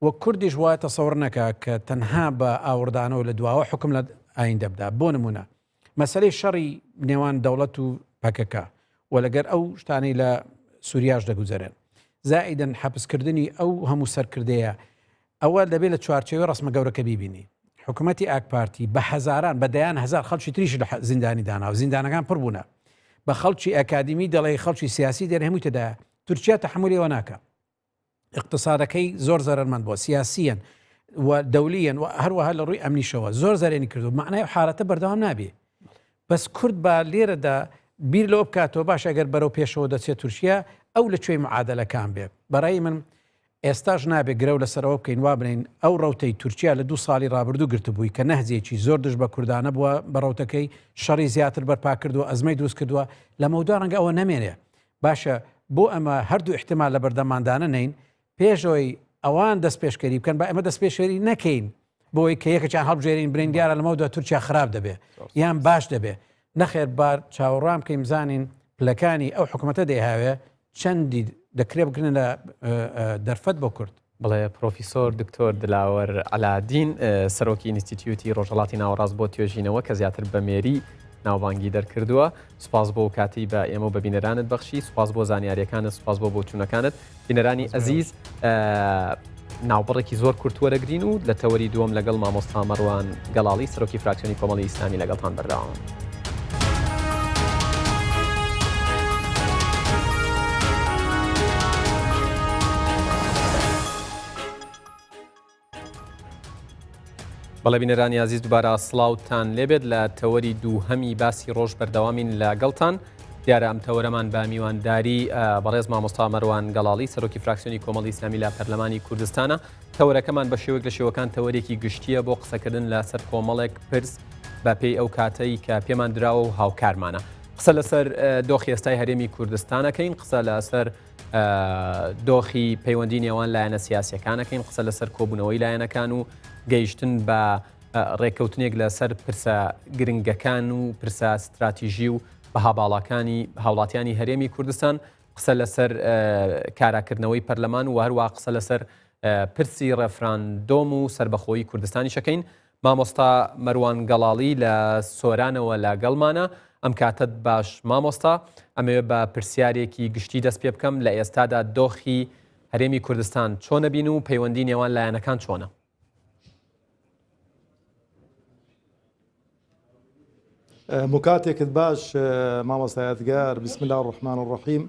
وە کوردیش وایە تەسەوڕ نەکە کە تەنها بە ئاوردانەوە لە دواوە حکم لە ئاین دەبدا. بۆ نمونە مەسەلەی شەڕی نێوان دەوڵەت و پەکەکە و لەگەر ئەو شتانی لە سووریاش دەگوزارێن زائیدەن حەبسکردنی ئەو هەموو سەرکردەیە ئەوە دەبێت لە چوارچێوەی ڕسمە گەورەکە بیبینی. حکوومەتی ئاک پارتی بە هەزاران بە دەیان هەزار خەڵکی تریش لە زیندانی دانا و زیندانەکان پڕ بوونە بە خەڵکی ئەکادمی دەڵێ خەڵکی سیاسی دەر هەمووی تێدایە. تورکیا تەحمولیەوە ناکە اقتصادەکەی زۆر زەرمەند بووە سیاسیەن و دەولیەن و هەروەها لە ڕووی ئەمنیشەوە زۆر زەرێنی کردو معنای حالەتە بەردەوام نابێ. بەس کورد با لێرەدا بیر لەوە بکاتەوە باش ئەگەر بەرەو پێشەوە دەچێت تورکیا ئەو لەکوێی معادلەکان بێ. بەڕای من ئێستاش نابێت گرە و لەسەرەوە بکەین وا بنین ئەو ڕەوتەی تورکیا لە 2 ساڵی ڕابردوو گرتبووی کە نەهزێکی زۆر دژ بە کوردانە بووە بە ڕەوتەکەی شەڕی زیاتر بەرپا کردووە ئەزمەی دروست کردووە لە مەودا ڕەنگە ئەوە نەمێنێ. باشە بۆ ئەمە هەردوو احتیمال لە بەردەماندانە نین پێشەوەی ئەوان دەست پێشکەری بکەن با ئەمە دەست پێشێری نەکەین بۆی کە یەکەیان هەڵبژێرین برین دیارە لەمەودا تورکیا خراپ دەبێ یان باش دەبێ. نەخێر بار چاوەڕام کەیم بزانین پلەکانی ئەو حکوومەتە دەیهاوێ چەندی دەکرێ بگرن لە دەرفەت بۆ کورد. بڵێ پرۆفیسۆر دکتۆر دلاوەر علادین سەرۆکی ئینستیتیوتی ڕۆژهەڵاتی ناوەڕاست بۆ توێژینەوە کە زیاتر بە مێری ناوبانگی دەرکردووە. سوپاس بۆ کاتی بە ئێمە بە بینەرانت بەخشی سوپاس بۆ زانیاریەکانت سوپاس بۆ چوونەکانت. بینەرانی ئەزیز ناوبڕێکی زۆر کورتوەرەگرین و لە تەوەری دووەم لەگەڵ مامۆستا مەڕوان گەڵاڵی سەرۆکی فراکسیۆنی کۆمەڵی ئیسلامی لەگەڵتان بەرداوام. بەڵێ بینەرانی عزیز دووبارە سڵاوتان لێبێت لە تەوەری دووهەمی باسی ڕۆژ بەردەوامین لەگەڵتان. دیارە ئەم تەوەرەمان بە میوانداری بەڕێز مامۆستا مەڕوان گەڵاڵی سەرۆکی فراکسیۆنی کۆمەڵی ئیسلامی لە پەرلەمانی کوردستانە. تەوەرەکەمان بە شێوەیەک لە شێوەکان تەوەرێکی گشتیە بۆ قسەکردن لەسەر کۆمەڵێک پرس بە پێی ئەو کاتەی کە پێمان دراوە و هاوکارمانە. قسە لەسەر دۆخی ئێستای هەرێمی کوردستانەکەین، قسە لەسەر دۆخی پەیوەندی نێوان لایەنە سیاسیەکانەکەین، قسە لەسەر کۆبوونەوەی لایەنەکان و گەیشتن بە ڕێککەوتنێک لەسەر پرسە گرنگەکان و پرسە استراتیژی و بەها باڵەکانی هاوڵاتیانی هەرێمی کوردستان، قسە لەسەر کاراکردنەوەی پەرلەمان و هەروە قسە لەسەر پرسی ڕێفراندۆم و سربەخۆیی کوردستانی شەکەین. مامۆستا مەڕوان گەڵاڵی لە سۆرانەوە لەگەڵمانە. ئەم کاتت باش مامۆستا، ئەمەوێ بە پرسیارێکی گشتی دەست پێ بکەم لە ئێستادا دۆخی هەرێمی کوردستان چۆنە بین و پەیوەندی نێوان لایەنەکان چۆنە؟ مکاتێکت باش مامۆستا یادگار. بسم الله الرحمن الرحیم.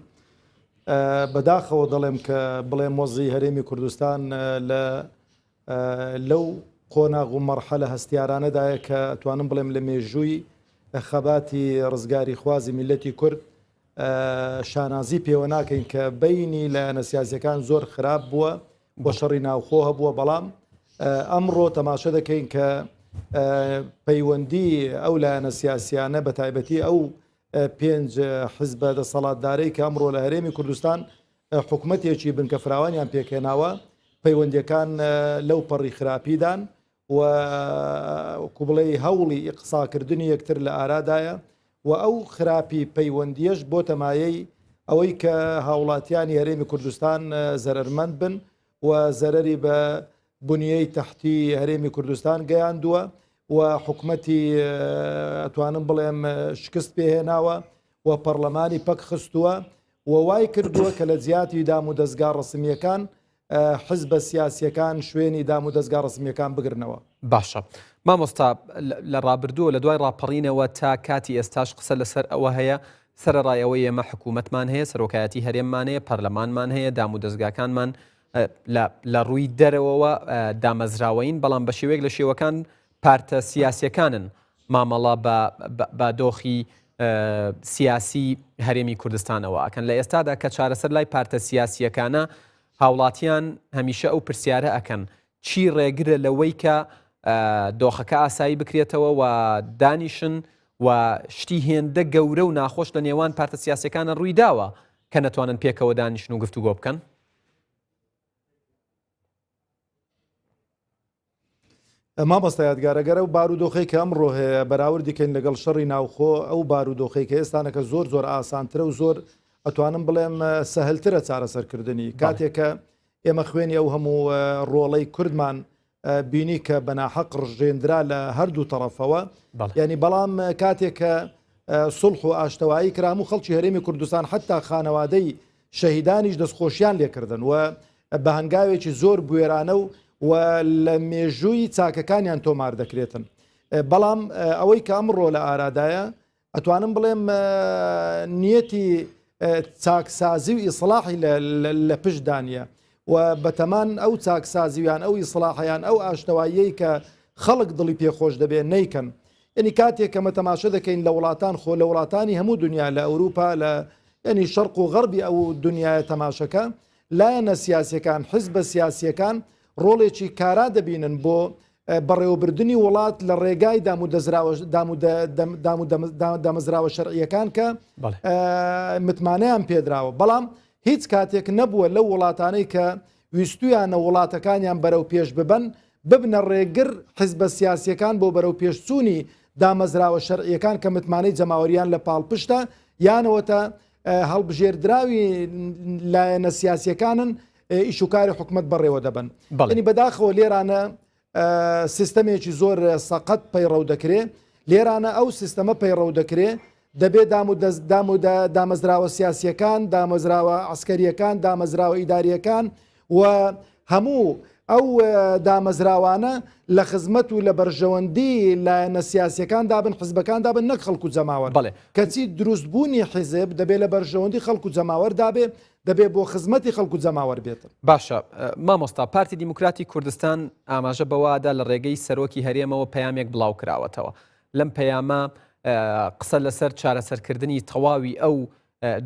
بەداخەوە دەڵێم کە بڵێم وەزی هەرێمی کوردستان لەو قۆناغ و مەرحەلە هەستیارانەدایە کە ئەتوانم بڵێم لە مێژووی خەباتی ڕزگاری خوازی میلەتی کورد شانازی پێوە ناکەین کە بینی لایەنە سیاسیەکان زۆر خراپ بووە، بۆ شەڕی ناوخۆ هەبووە، بەڵام ئەمڕۆ تەماشە دەکەین کە پەیوەندی ئەو لایەنە سیاسیانە بە تایبەتی ئەو 5 حزبە دەسەڵاتدارەی کە ئەمڕۆ لە هەرێمی کوردستان حکوومەتێکی بنکە فراوانیان پێکێناوە، پەیوەندیەکان لەو پەڕی خراپیدان و کوبڵەی هەوڵی ئیقساکردنی یەکتر لە ئارادایە و ئەو خراپی پەیوەندیەش بۆ تەمایەی ئەوەی کە هاوڵاتیانی هەرێمی کوردستان زەرەرمەند بن و زەرەری بە بنیەی تەحتی هەرێمی کوردستان گەیاندووە و حکوومەتی ئەتوانم بڵێم شکست پێهێناوە و پەرلەمانی پەک خستووە و وای کردووە کە لە جیاتی دام و دەستگا ڕسمیەکان حزبە سیاسیەکان شوێنی دام و دەستگا ڕسمیەکان بگرنەوە. باشە مامۆستا، لە ڕابردووە لە دوای ڕاپەڕینەوە تا کاتی ئێستاش قسە لەسەر ئەوە هەیە سەرەڕایەوەی ئێمە حکوومەتمان هەیە، سەرۆکایەتی هەرێممان هەیە، پەرلەمانمان هەیە، دام و دەستگاکانمان لە ڕووی دەرەوەوە دامەزراوەین، بەڵام بە شێوەیەک لە شێوەکان پارتە سیاسیەکانن مامەڵا بە دۆخی سیاسی هەرێمی کوردستانەوە ئەکەن. لە ئێستادا کە چارەسەر لای پارتە سیاسیەکانە هاوڵاتیان هەمیشە ئەو پرسیارە ئەکەن چی ڕێگرە لەوەی کە دۆخەکە ئاسایی بکرێتەوە و دانیشن و شتی هێندە گەورە و ناخۆش لە نێوان پارتە سیاسیەکانە ڕووی داوە کە نەتوانن پێکەوە دانیشن و گفتوگۆ بکەن؟ مامۆستا یادگارەگەرە و بارودۆخەی کە ئەمڕۆ هەیە بەراوردیکەین لەگەڵ شەڕی ناوخۆ، ئەو بارودۆخەی کە ئێستانەکە زۆر زۆر ئاسانترە و زۆر ئەتوانم بڵێم سەهلترە چارەسەرکردنی. کاتێکە ئێمە خوێنی ئەو هەموو ڕۆڵەی کوردمان بینی کە بەناحەق ڕژێندرا لە هەردوو تەڕەفەوە، یعنی بەڵام کاتێکە سڵح و ئاشتەوایی کرام و خەڵکی هەرێمی کوردستان حتا خانەوادەی شەهیدانیش دەستخۆشیان لێکردن و بە هەنگاوێکی زۆر بوێرانە و لە مێژووی چاکەکانیان تۆمار دەکرێتن. بەڵام ئەوەی کە ئەمڕۆ لە ئارادایە ئەتوانم بڵێم نیەتی چاکسازی و ئیسلاحی لە پشتدانە و بەتەمان ئەو چاکسازیویان ئەو ئیسلاحیان ئەو ئاشتەواییەی کە خەڵک دڵی پێخۆش دەبێت نەیکەن. ینی کاتێک کە مەتەماشە دەکەین لە وڵاتان خۆ لە وڵاتانی هەموو دنیا لە ئەوروپا لە ینی شەرق و غەربی ئەو دنیای تەماشەکە لایەنە سیاسیەکان حزبە سیاسیەکان ڕۆڵێکی کارا دەبینن بۆ بەڕێوەبردننی وڵات لە ڕێگای دامەزراوە شەرعیەکان کە متمانەیان پێدراوە، بەڵام هیچ کاتێک نەبووە لەو وڵاتانەی کە ویستویانە وڵاتەکانیان بەرەو پێش ببن ببنە ڕێگر حزبە سیاسیەکان بۆ بەرەو پێشچوونی دامەزراوە شەرعیەکان کە متمانەی جەماوەریان لە پاڵپشتە یانەوەتە هەڵبژێردراوی لایەنە سیاسیەکانن ئیشوکاری حکومت بەڕێوە دەبن. ینی بەداخەوە لێرانە سیستەمێکی زۆر سەقەت پەیڕەو دەکرێ، لێرانە ئەو سیستەمە پەیڕەو دەکرێ دەبێت دامەزراوە سیاسیەکان، دامەزراوە عسکەریەکان، دامەزراوە ئیداریەکان و هەموو ئەو دامەزراوانە لە خزمەت و لە بەرژەوەندی لایەنە سیاسیەکان دابن حزبەکان دابن نەک خەڵکو جەماوەر کەچی دروستبوونی حیزب دەبێت لە بەرژەوەندی خەڵکو جەماوەر دەبێت بۆ خزمەتی خەڵکو جەماوەر بێتن. باشە مامۆستا پارتی دیموکراتی کوردستان ئاماژە بەوادا لە ڕێگەی سەرۆکی هەرێمەوە پەیامێک بڵاو کراوەتەوە لەم پەیامە قسە لەسەر چارەسەرکردنی تەواوی ئەو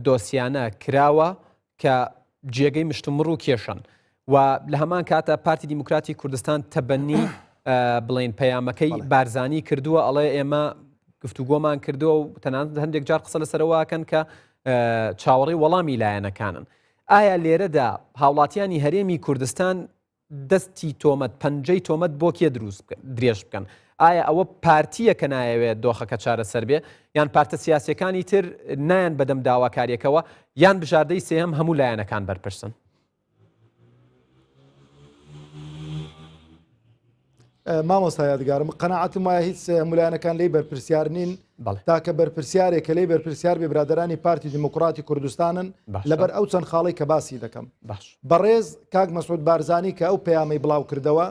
دۆسیانە کراوە کە جێگەی مشتومڕ و کێشن و لە هەمان کاتە پارتی دیموکراتی کوردستان تەبەنی بڵێن پەیامەکەی بارزانی کردووە ئەڵێ ئێمە گفتوگۆمان کردووە و تەنانەت هەندێک جار قسە لەسەرەوەکەن کە چاوەڕێی وەڵامی لایەنەکانن. ئایا لێرەدا هاوڵاتیانی هەرێمی کوردستان دەستی تۆمەت پەنجەی تۆمەت بۆ کێ درێژ بکەن؟ ئایا ئەوە پارتیە کە نایەوێت دۆخەکە چارەسەر بێ یان پارتە سیاسیەکانی تر نایەن بەدەم داواکاریەکەوە یان بژاردەی سێهم هەموو لایەنەکان بەرپرسن؟ مامۆستا یادگارم قەناعەتم وایە هیچ هەمولایەنەکان لێی بەرپرسیار نین تاکە بەرپرسیارێک کە لێی بەرپرسیار بێ برادرانی پارتی دیموکراتی کوردستانن لەبەر ئەو چەند خاڵی کە باسی دەکەم. بەڕێز کاک مەسعود بارزانی کە ئەو پەیامەی بڵاو کردەوە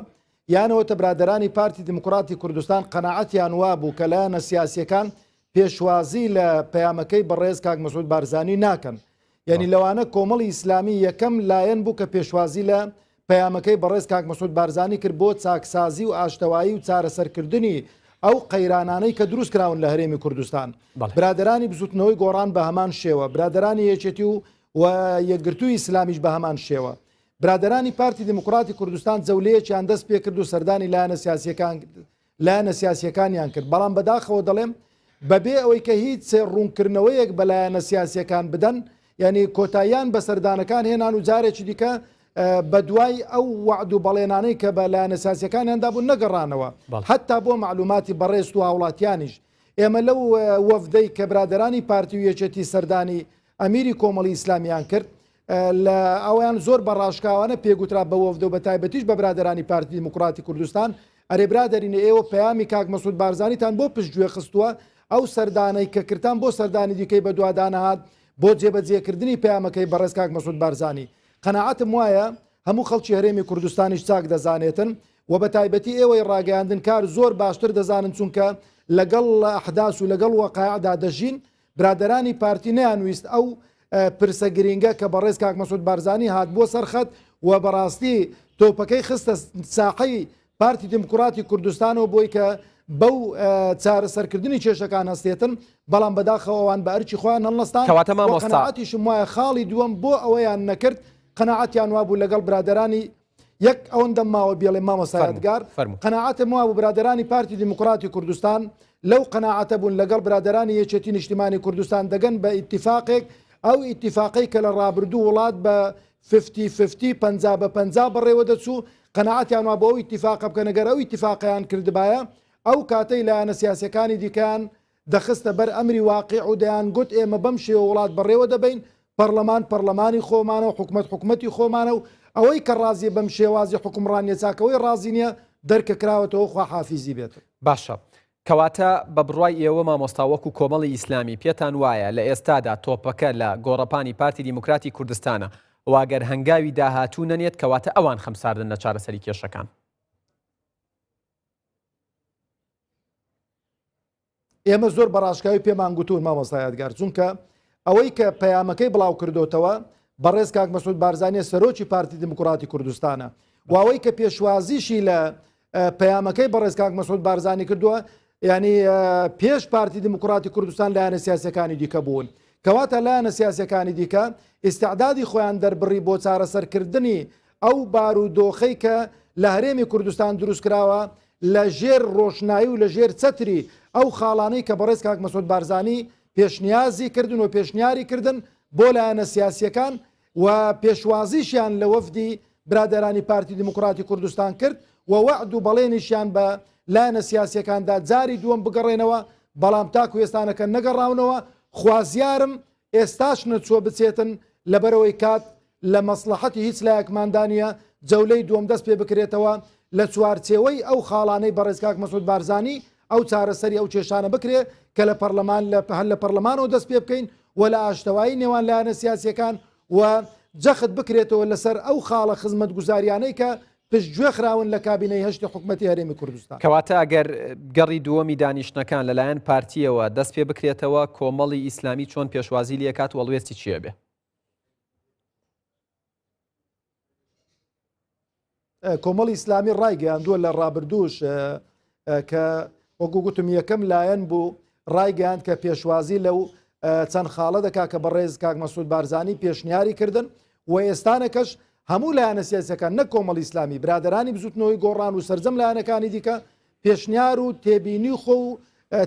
یانەوەتە برادرانی پارتی دیموکراتی کوردستان قەناعەتیان وا بوو کە لایەنە سیاسیەکان پێشوازی لە پەیامەکەی بەڕێز کاک مەسعود بارزانی ناکەن. یعنی لەوانە کۆمەڵی ئیسلامی یەکەم لایەن بوو کە پێشوازی لە پەیامەکەی بەڕێز کاک مەسعود بارزانی کرد بۆ چاکسازی و ئاشتەوایی و چارەسەرکردنی ئەو قەیرانانەی کە دروست کراون لە هەرێمی کوردستان. برادرانی بزوتنەوەی گۆڕان بە هەمان شێوە، برادرانی یەکێتی و یەکگرتووی ئیسلامیش بە هەمان شێوە. برادرانی پارتی دیموکراتی کوردستان جەولەیەکیان دەست پێ کرد و سەردانی لایەنە سیاسیەکانیان کرد. بەڵام بەداخەوە دەڵێم بەبێ ئەوەی کە هیچ ڕوونکردنەوەیەک بە لایەنە سیاسیەکان بدەن، یعنی کۆتاییان بە سەردانەکان هێنان و جارێکی دیکە بە دوای ئەو وعد و بەڵێنانەی کە بە لایەنە سیاسیەکانیاندا بوو نەگەڕانەوە حتا بۆ معلوماتی بەڕێست و هاوڵاتیانیش. ئێمە لەو وەفدەی کە برادرانی پارتی و یەکێتی سەردانی ئەمیری کۆمەڵی ئیسلامیان کرد لە ئەویان زۆر بەڕاشکاوانە پێگوترا بە وەفدە و بە تایبەتیش بە برادرانی پارتی دیموکراتی کوردستان ئەرێ برادرینە ئێوە پەیامی کاک مەسعود بارزانیتان بۆ پشتگوێ خستووە ئەو سەردانەی کە کردان بۆ سەردانی دیکەی بە دووادانەهات بۆ جێبەجێکردنی پەیامەکەی بەڕێز کاک مەسعود بارزانی. قەناعەتم وایە هەموو خەڵکی هەرێمی کوردستانیش چاک دەزانێتن و بە تایبەتی ئێوەی ڕاگەیاندن کار زۆر باشتر دەزانن چونکە لەگەڵ ئەحداث و لەگەڵ وەقایعدا دەژین. برادرانی پارتی نەیانویست ئەو پرسە گرینگە کە بەڕێز کاک مەسعود بارزانی هات بۆ سەرخەت و بەڕاستی تۆپەکەی خستە ساحەی پارتی دیموکراتی کوردستانەوە بۆی کە بەو چارەسەرکردنی کێشەکان هەستێتن، بەڵام بەداخەوەوان بە ئەرچی خۆیان هەڵنەستان. قەناعەتیشم وایە خاڵی دووەم بۆ ئەوەیان نەکرد قەناعەتیان وا بوو لەگەڵ برادرانی یەک ئەوەندەم ماوە بێڵێ مامۆستا یادگار قەناعەتم وا بوو برادرانی پارتی دیموکراتی کوردستان لەو قەناعەتە بوون لەگەڵ برادرانی یەکێتی نیشتیمانی کوردستان دەگەن بە ئیتیفاقێک ئەو ئیتیفاقی کە لە ڕابردوو وڵات بە 50-50 50 بەڕێوە دەچوو قەناعەتیان وا بۆ ئەو ئیتیفاقە بکەن ئەگەر ئەو ئیتیفاقیان کردبایە ئەو کاتەی لایەنە سیاسیەکانی دیکەیان دەخستە بەر ئەمری واقع و دەیان گوت ئێمە بەم شێوە وڵات بەڕێوە دەبین پەرلەمانی خۆمانە و حکومەتی خۆمانە و ئەوەی کە ڕازی بەم شێوازی حکومڕانیە چاکەوەی ڕازی نییە دەرکە کراوەتەوە خوا حافیزی بێت. باشە کەواتە بە بڕای ئێوە مامۆستاوەکو کۆمەڵی ئیسلامی پێتان وایە لە ئێستادا تۆپەکە لە گۆڕەپانی پارتی دیموکراتی کوردستانە واگەر هەنگاوی داهاتوو نەنێت کەواتە ئەوان خەمساردن لە چارەسەری کێشەکان. ئێمە زۆر بەڕاشکاوی پێمان گوتون مامۆستا یادگار چونکە ئەوەی کە پەیامەکەی بڵاو کردوتەوە بەڕێز کاک مەسعود بارزانیە سەرۆکی پارتی دیموکراتی کوردستانە واوەی کە پێشوازیشی لە پەیامەکەی بەڕێز کاک مەسعود بارزانی کردووە ینی پێش پارتی دیموکراتی کوردستان لایەنە سیاسەکانی دیکە بوون کەواتە لایەنە سیاسەکانی دیکە ئیستعدادی خۆیان دەربڕی بۆ چارەسەرکردنی ئەو بارودۆخەی کە لە هەرێمی کوردستان دروست کراوە لە ژێر ڕۆشنایی و لە ژێر چەتری ئەو خاڵانەی کە بەڕێز کاک مەسعود بارزانی پێشنیازی کردن و پێشنیاری کردن بۆ لایەنە سیاسیەکان و پێشوازیشیان لە وەفدی برادرانی پارتی دیموکراتی کوردستان کرد و وعد و بەڵێنیشیان بە لایەنە سیاسیەکاندا جاری دووەم بگەڕێنەوە بەڵام تاکو ئێستانەکە نەگەڕاونەوە خوازیارم ئێستاش نەچووە بچێتن لەبەرەوەی کات لە مەسلحەتی هیچ لایەکماندانە جەولەی دووەم دەست پێ بکرێتەوە لە چوارچێوەی ئەو خاڵانەی بەڕێز کاک مەسعود بارزانی ئەو چارەسەری ئەو کێشانە بکرێ کە لە پەرلەمان لە پەرلەمانەوە دەست پێ بکەین و لە ئاشتەوایی نێوان لایەنە سیاسیەکان و جەخت بکرێتەوە لەسەر ئەو خاڵە خزمەت گوزاریانەی کە پشتگوێ خراون لە کابینەی هەشتی حکوومەتی هەرێمی کوردستان. کەواتە ئەگەر گەڕی دووەمی دانیشتەکان لەلایەن پارتیەوە دەست پێ بکرێتەوە کۆمەڵی ئیسلامی چۆن پێشوازی لێکات وەڵوێستی چیە بێ؟ کۆمەڵی ئیسلامی ڕایگەیاندووە لە ڕابردووش کە وەکو گوتم یەکەم لایەن بوو ڕایگەیاند کە پێشوازی لەو چەند خاڵە دەکا کە بەڕێز کاک مەسعود بارزانی پێشنیاری کردن و ئێستانەکەش هەموو لایەنە سیاسەکان نەک کۆمەڵی ئیسلامی برادرانی بزوتنەوەی گۆڕان و سەرجەم لایەنەکانی دیکە پێشنیار و تێبینی خۆ و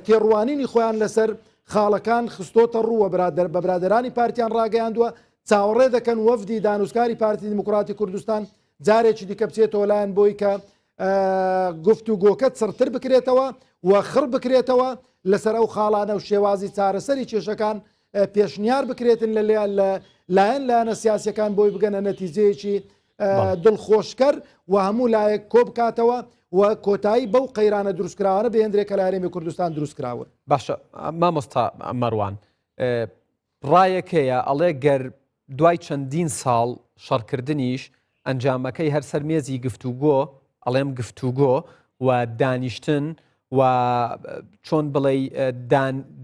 تێڕوانینی خۆیان لەسەر خاڵەکان خستۆتە ڕووە بە برادرانی پارتیان ڕاگەیاندووە چاوەڕێ دەکەن وەفدی دانوستکاری پارتی دیموکراتی کوردستان جارێکی دیکە بچێتەوە لایەن بۆی کە گفتوگۆکەت سڕتر بکرێتەوە و خڕ بکرێتەوە لەسەر ئەو خاڵانە و شێوازی چارەسەری کێشەکان پێشنیار بکرێتن لە لایەنە سیاسەکان بۆی بگەنە نەتیجەیەکی دڵخۆشکەر و هەموو لایەک کۆ بکاتەوە و کۆتایی بەو قەیرانە دروستکراوانە بهێندرێک کە لە هەرێمی کوردستان دروستکراون. باشە مامۆستا مەڕوان ڕایەکەیە ئەڵێ گەر دوای چەندین ساڵ شەڕکردنیش ئەنجامەکەی هەر سەرمێزی گفتوگۆ ئەڵێم گفتوگۆ و دانیشتن و چۆن بڵێ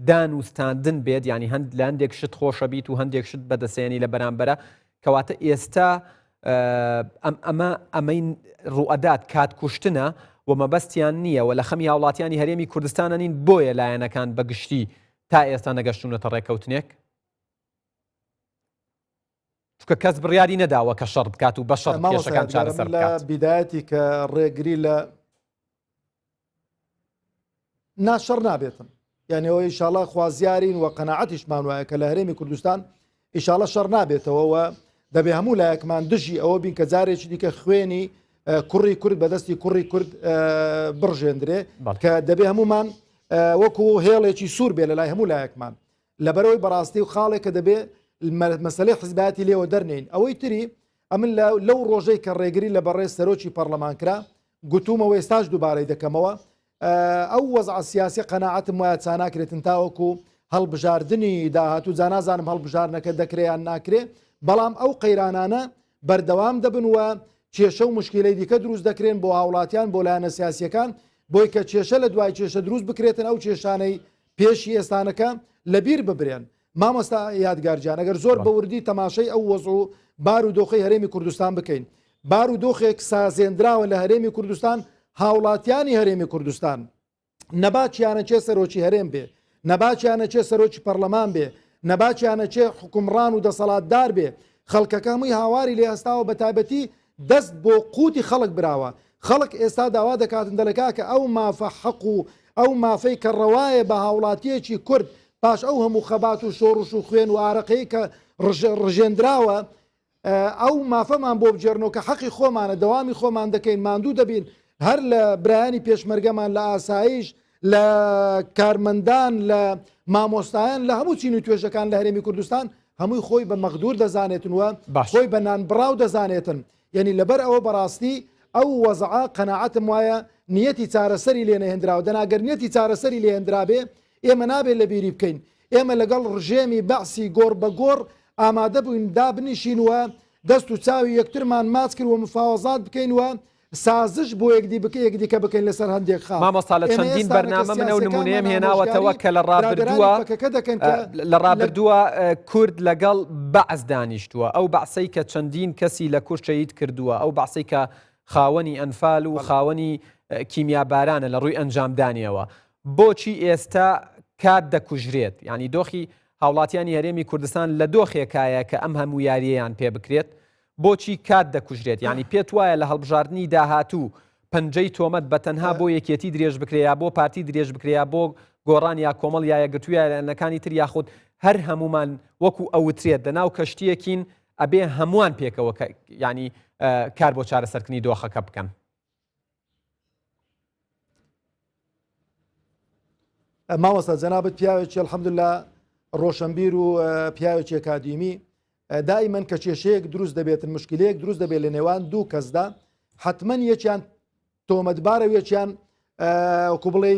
دانوستاندن بێت ینی لە هەندێک شت خۆشە بیت و هەندێک شت بەدەسێنی لە بەرامبەرە کەواتە ئێستا ئەمەی ڕوئەدات کاتکوشتنە و مەبەستیان نییە و لە خەمی هاوڵاتیانی هەرێمی کوردستانە نین بۆیە لایەنەکان بەگشتی تا ئێستا نەگەشتونەتە ڕێکەوتنێک چکە کەس بڕیاری نەداوە کە شەڕ بکات و بە شەڕ کێشەکان چارەسەر بکات. لە بیدایەتی کە ڕێگری لە ناشەڕ نابێتن یعنی ئەوە ئیشاڵە خوازیارین و قەناعەتیشمان وایە کە لە هەرێمی کوردستان ئیشاڵە شەڕ نابێتەوە و دەبێ هەموو لایەکمان دژی ئەوە بین کە جارێکی دیکە خوێنی کوڕی کورد بەدەستی کوڕی کورد بڕژێندرێ کە دەبێ هەمومان وەکو هێڵێکی سوور بێ لە لای هەموو لایەکمان لەبەرەوەی بەڕاستی و خاڵێک کە دەبێ مەسەلەی حزباتی لێوە دەرنین ئەوەی تری ئەمن لەو ڕۆژەی کە ڕێگری لە بەڕێز سەرۆکی پەرلەمانکرا گوتومەوە ئێستاش دووبارەی دەکەمەوە ئەو وەزع سیاسی قەناعەتم وایە چاناکرێتن تاوەکو هەڵبژاردننی داهاتوو جانازانم هەڵبژارنەکە دەکرێیان ناکرێ بەڵام ئەو قەیرانانە بەردەوام دەبن وە کێشە و مشکلەی دیکە دروست دەکرێن بۆ هاوڵاتیان بۆ لایەنە سیاسیەکان بۆی کە کێشە لە دوای کێشە دروست بکرێتن ئەو کێشانەی پێشی ئێستانەکە لەبیر ببرێن. مامۆستا یادگارجان ئەگەر زۆر بەوردی تەماشای ئەو وەزع و بار و دۆخەی هەرێمی کوردستان بکەین بار و دۆخێک سازێنراوە لە هەرێمی کوردستان هاوڵاتیانی هەرێمی کوردستان نەباچیانە چێ سەرۆکی هەرێم بێ نەباچیانە چێ سەرۆکی پەرلەمان بێ نەباچیانە چێ حکومڕان و دەسەڵاتدار بێ خەڵکەکە هەمووی هاواری لێ هەستاوە بە تایبەتی دەست بۆ قوتی خەڵک براوە خەڵک ئێستا داوا دەکاتن دەلەکا کە ئەو مافە حەق و ئەو مافەی کە ڕەوایە بە هاوڵاتیەکی کورد پاش ئەو هەموو خەبات و شۆڕش و خوێن و ئارەقەی کە ڕژێندراوە ئەو مافەمان بۆ بجێرنەوە کە حەقی خۆمانە دەوامی خۆمان دەکەین ماندوو دەبین هەر لە برایانی پێشمەرگەمان لە ئاسایش لە کارمەندان لە مامۆستایان لە هەموو چین و توێژەکان لە هەرێمی کوردستان هەمووی خۆی بە مەغدور دەزانێتن وە خۆی بە نانبراو دەزانێتن یعنی لەبەر ئەوە بەڕاستی ئەو وەزعا قەناعەتم وایە نیەتی چارەسەری لێ نەهێنراوە دەناگەر نیەتی چارەسەری لێهێنرابێ ئێمە نابێت لە بیری بکەین ئێمە لەگەڵ ڕژێمی بەعسی گۆڕ بە گۆڕ ئامادە بووین دابنیشین وە دەست و چاوی یەکترمان ماچ کرد و مفاوەزات بکەین وە سازش بۆ یەکدیکە بکەین لەسەر هەندێک خاڵ مامۆستا لە چەندین بەرنامە منە و نمونەیەم هێناوەتەوە کە لە ڕابردووە کورد لەگەڵ بەعز دانیشتووە ئەو بەعسەی کە چەندین کەسی لە کوور شەهید کردووە ئەو بەعسەی کە خاوەنی ئەنفال و خاوەنی کیمیابارانە لە ڕووی ئەنجامدانیەوە بۆچی ئێستا کات دەکوژرێت ینی دۆخی هاوڵاتیانی هەرێمی کوردستان لە دۆخێکایە کە ئەم هەموو یاریەیان پێ بکرێت بۆچی کات دەکوژرێت ینی پێت وایە لە هەڵبژاردننی داهاتوو پەنجەی تۆمەت بە تەنها بۆ یەکێتی درێژ بکرێیا بۆ پارتی درێژ بکرێیا بۆ گۆڕان یا کۆمەڵ یا یەکگرتوویانەکانی تر یاخود هەر هەمومان وەکو ئەوترێت لەناو کەشتیەکین ئەبێ هەمووان پێکەوە ینی کار بۆ چارەسەرکردنی دۆخەکە بکەن. مامۆستا جەنابەت پیاوێکی الحەمدوللا ڕۆشنبیر و پیاوێکی ئەکادیمی دائیمەن کە کێشەیەک دروست دەبێتن مشکلەیەک دروست دەبێت لە نێوان دوو کەسدا حتمەن یەکیان تۆمەتبارە و یەکیان وەکو بڵێ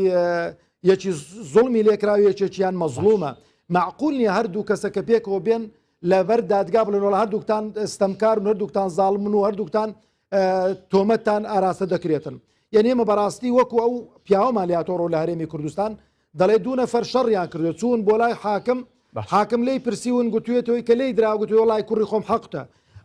یەکی زوڵمی لێکراوی یەکێکیان مەزڵومە معقول نیە هەردوو کەسە کە پێکەوە بێن لەبەر دادگا بڵێنەوە هەردووکتان ستەمکار و هەردووکتان زاڵمن و هەردووکتان تۆمەتتان ئاراستە دەکرێتن. یعنی ئێمە بەڕاستی وەکو ئەو پیاوەمان لاتۆڕۆ لە هەرێمی کوردستان دەڵێ دوو نەفەر شەڕیان کردو چوون بۆ لای حاکم لی پرسیون گوتوێتەوەی کە لی درا گوتوێ وڵای کوڕی خۆم حەقتە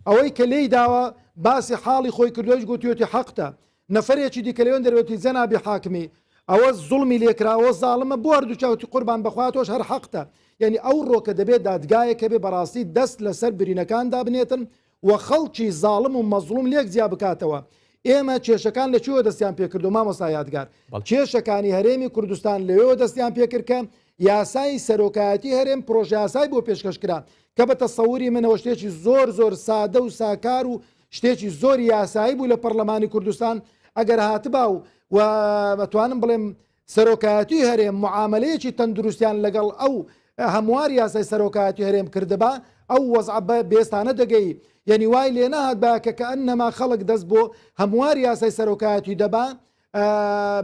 ئەوەی کە لی داوە باسی حاڵی خۆی کردوێش گوتوێتی حەقتە نەفرێکی دیکە لەوێن دەروێتی جەنابی حاکمی ئەوە زوڵمی لێکراوە زاڵمە بۆ هەردووچاوتی قوربان بەخوا تۆش هەر حەقتە. یعنی ئەو ڕۆکە دەبێت دادگایەکە بێ بەڕاستی دەست لەسەر برینەکاندا بنێتن و خەڵکی زاڵم و مەزڵوم لێک جیا بکاتەوە. ئێمە کێشەکان لەکوێوە دەستیان پێکردو مامۆستا یادگار کێشەکانی هەرێمی کوردستان لەوێوە دەستیان پێکرد کە یاسای سەرۆکایەتی هەرێم پرۆژه یاسای بۆ پێشکەشکرا کە بە تەسەووری منەوە شتێکی زۆر سادە و ساکار و شتێکی زۆر یاسایی بوو لە پەرلەمانی کوردستان ئەگەر هاتبا و بەتوانم بڵێم سەرۆکایەتی هەرێم معاملەیەکی تەندروستیان لەگەڵ ئەو هەموار یاسای سەرۆکایەتی هەرێم کردبا ئەو وەزع بێستانە دەگەی یعنی وای لێ نەهات باکە کە ئەنەما خەڵک دەست بۆ هەموار یاسای سەرۆکایەتی دەبا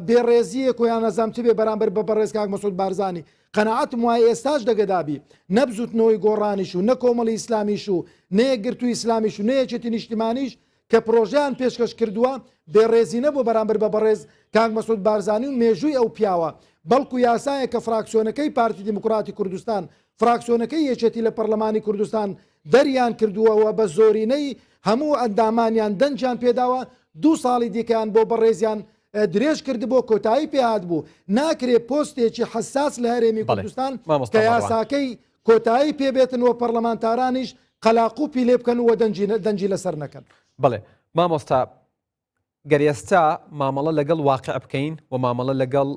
بێڕێزیە کۆیان نەزام چ بێ بەرامبەر بە بەڕێز کاک مەسعود بارزانی قەنەعەتم وایە ئێستاش دەگەدابی نەبزوتنەوەی گۆڕانیش و نە کۆمەڵی ئیسلامیش و نەیەکگرتووی ئیسلامیش و نەیەکێتی نیشتیمانیش کە پرۆژیان پێشکەش کردووە بێڕێزی نەبوو بەرامبەر بە بەڕێز کاک مەسعود بارزانی و مێژووی ئەو پیاوە بەڵکو یاسایە کە فراکسیۆنەکەی پارتی دیموکراتی کوردستان فراکسیۆنەکەی یەکێتی لە پەرلەمانی کوردستان دەریان کردووەوە بە زۆرینەی هەموو ئەندامانیان دەنجیان پێداوە 2 ساڵی دیکەیان بۆ بەڕێزیان درێژ کرد بۆ کۆتایی پێهات بوو ناکرێت پۆستێکی حساس لە هەرێمی کوردستان کە یاساکەی کۆتایی پێبێتنەوە پەرلەمانتارانیش قەلاقوپی لێ بکەن و دەنجی لەسەر نەکەن. بڵێ مامۆستا گەریێستا مامەڵە لەگەڵ واقع بکەین و مامەڵە لەگەڵ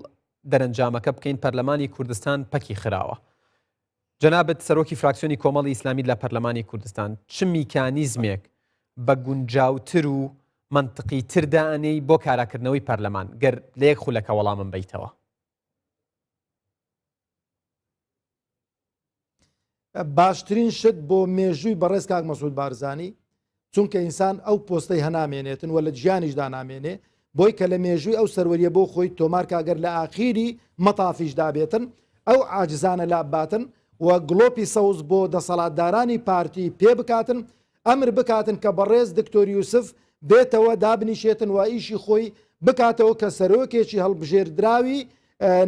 دەرەنجامەکە بکەین پەرلەمانی کوردستان پەکی خراوە. جەنابەت سەرۆکی فراکسیۆنی کۆمەڵی ئیسلامی لە پەرلەمانی کوردستان چ میکانیزمێک بە گونجاوتر و منطقی تردانەی بۆ کاراکردنەوەی پەرلەمان گەر لە یەک خولەکە وەڵامم بیتەوە؟ باشترین شت بۆ مێژووی بەڕێز کاک مەسعود بارزانی چونکە ئینسان ئەو پۆستەی هەنامێنێتن و لە جیانیشدا نامێنێ بۆی کە لە مێژووی ئەو سەروەریە بۆ خۆی تۆمار کاگەر لە ئاخیری مەتافیش دابێتن ئەو عاجزانە لاباتن و گڵۆپی سەوز بۆ دەسەڵاتدارانی پارتی پێ بکاتن ئەمر بکاتن کە بەڕێز دکتۆر یوسف بێتەوە دابنیشێتن و ئیشی خۆی بکاتەوە کە سەرۆکێکی هەڵبژێردراوی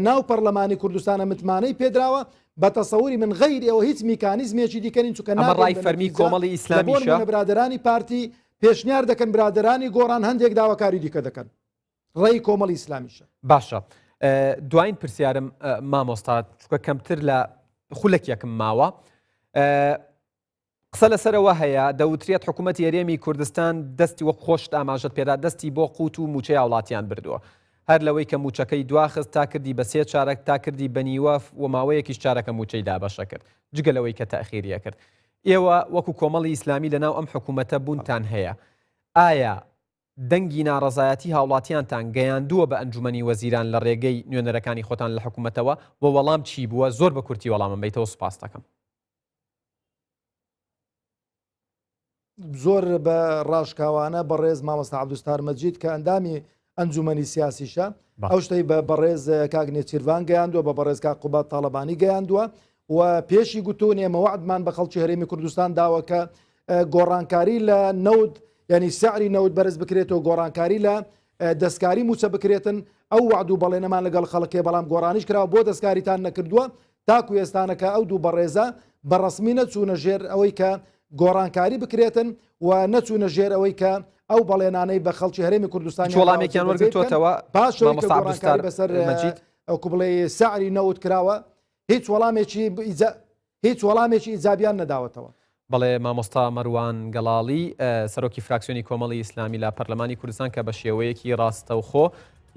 ناو پەرلەمانی کوردستانە متمانەی پێدراوە بە تەسەووری من غەیری ئەوە هیچ میکانیزمێکی دیکەنین چونکە ڕای فەرمی کۆمەڵی ئیسلامیشە برادرانی پارتی پێشنیار دەکەن برادرانی گۆڕان هەندێک داواکاری دیکە دەکەن ڕێی کۆمەڵی ئیسلامیشە. باشە دوایین پرسیارم مامۆستا چکە کەمتر لە خولەک یەکم ماوە قسە لەسەرەوە هەیە دەوترێت حکوومەتی هەرێمی کوردستان دەستی وەک خۆشت ئاماژەت پێدا دەستی بۆ قوت و موچەی وڵاتیان بردووە هەر لەوەی کە موچەکەی دواخست تا کردی بە 3 چارەک تا کردی بە نیوە و ماوەیەکیش چارەکە موچەی دابەشە کرد جگە لەوەی کە تاخیریە کرد. ئێوە وەکو کۆمەڵی ئیسلامی لەناو ئەم حکوومەتە بوونتان هەیە ئایا دەنگی ناڕەزایەتی هاوڵاتیانتان گەیاندووە بە ئەنجومەنی وەزیران لە ڕێگەی نوێنەرەکانی خۆتان لە حکوومەتەوە و وەڵام چی بووە؟ زۆر بە کورتی وەڵامم بیتەوە سوپاس دەکەم. زۆر بە ڕاشکاوانە بەڕێز مامۆستا عەبدولستار مەجید کە ئەندامی ئەنجومەنی سیاسیشە ئەو شتەی بە بەڕێز کاک نێچیروان گەیاندووە بە بەڕێز کاک قوبات تاڵەبانی گەیاندووە و پێشی گوتون ئێمە وعدمان بە خەڵکی هەرێمی کوردستان داوە کە گۆڕانکاری لە نەود ینی سعری نەود بەرز بکرێتەوە گۆڕانکاری لە دەستکاری موچە بکرێتن ئەو وعد و بەڵێنەمان لەگەڵ خەڵکێ بەڵام گۆڕانیش کراوە بۆ دەستکاریتان نەکردووە تاکو ئێستانەکە ئەو دوو بەڕێزە بەڕەسمی نەچوونە ژێر ئەوەی کە گۆڕانکاری بکرێتن و نەچوونە ژێر ئەوەی کە ئەو بەڵێنانەی بە خەڵکی هەرێمی کوردستان وەڵامێکیان وەرگرتووەتەوە پاشەوەی کە گۆڕانکاری بەسەر ئەوکو بڵێ سعری نەود کراوە هیچ وەڵامێکی ئیجابیان نەداوەتەوە. بەڵێ مامۆستا مەروان گەڵاڵی سەرۆکی فراکسیۆنی کۆمەڵی ئیسلامی لە پەرلەمانی کوردستان کە بە شێوەیەکی ڕاستەوخۆ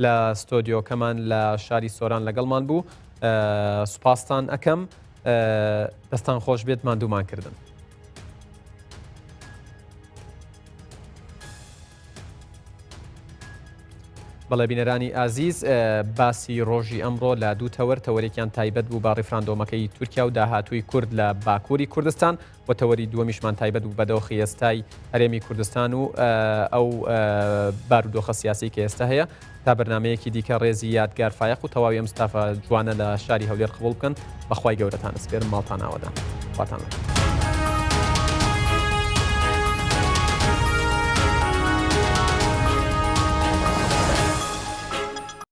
لە ستۆدیۆکەمان لە شاری سۆران لەگەڵمان بوو سوپاسان ئەەکەم دەستان خۆش بێت ماندوومان کردن. بەڵێ بینەرانی ئازیز باسی ڕۆژی ئەمڕۆ لە دوو تەوەرێکیان تایبەت بوو با ڕیفراندۆمەکەی تورکیا و داهاتووی کورد لە باکووری کوردستان و تەوەری دووەمیشمان تایبەت بوو بەدەوخی ئێستای هەرێمی کوردستان و ئەو بارودۆخە سیاسی کە ئێستا هەیە تا بەرنمەیەکی دیکە ڕێزی یادگار فایق و تەواوی ئەم ستافە جوانە لە شاری هەولێر قبوڵ بکەن بەخوای گەورەتان سپێرم ماڵتان ئاوەدان خواتان.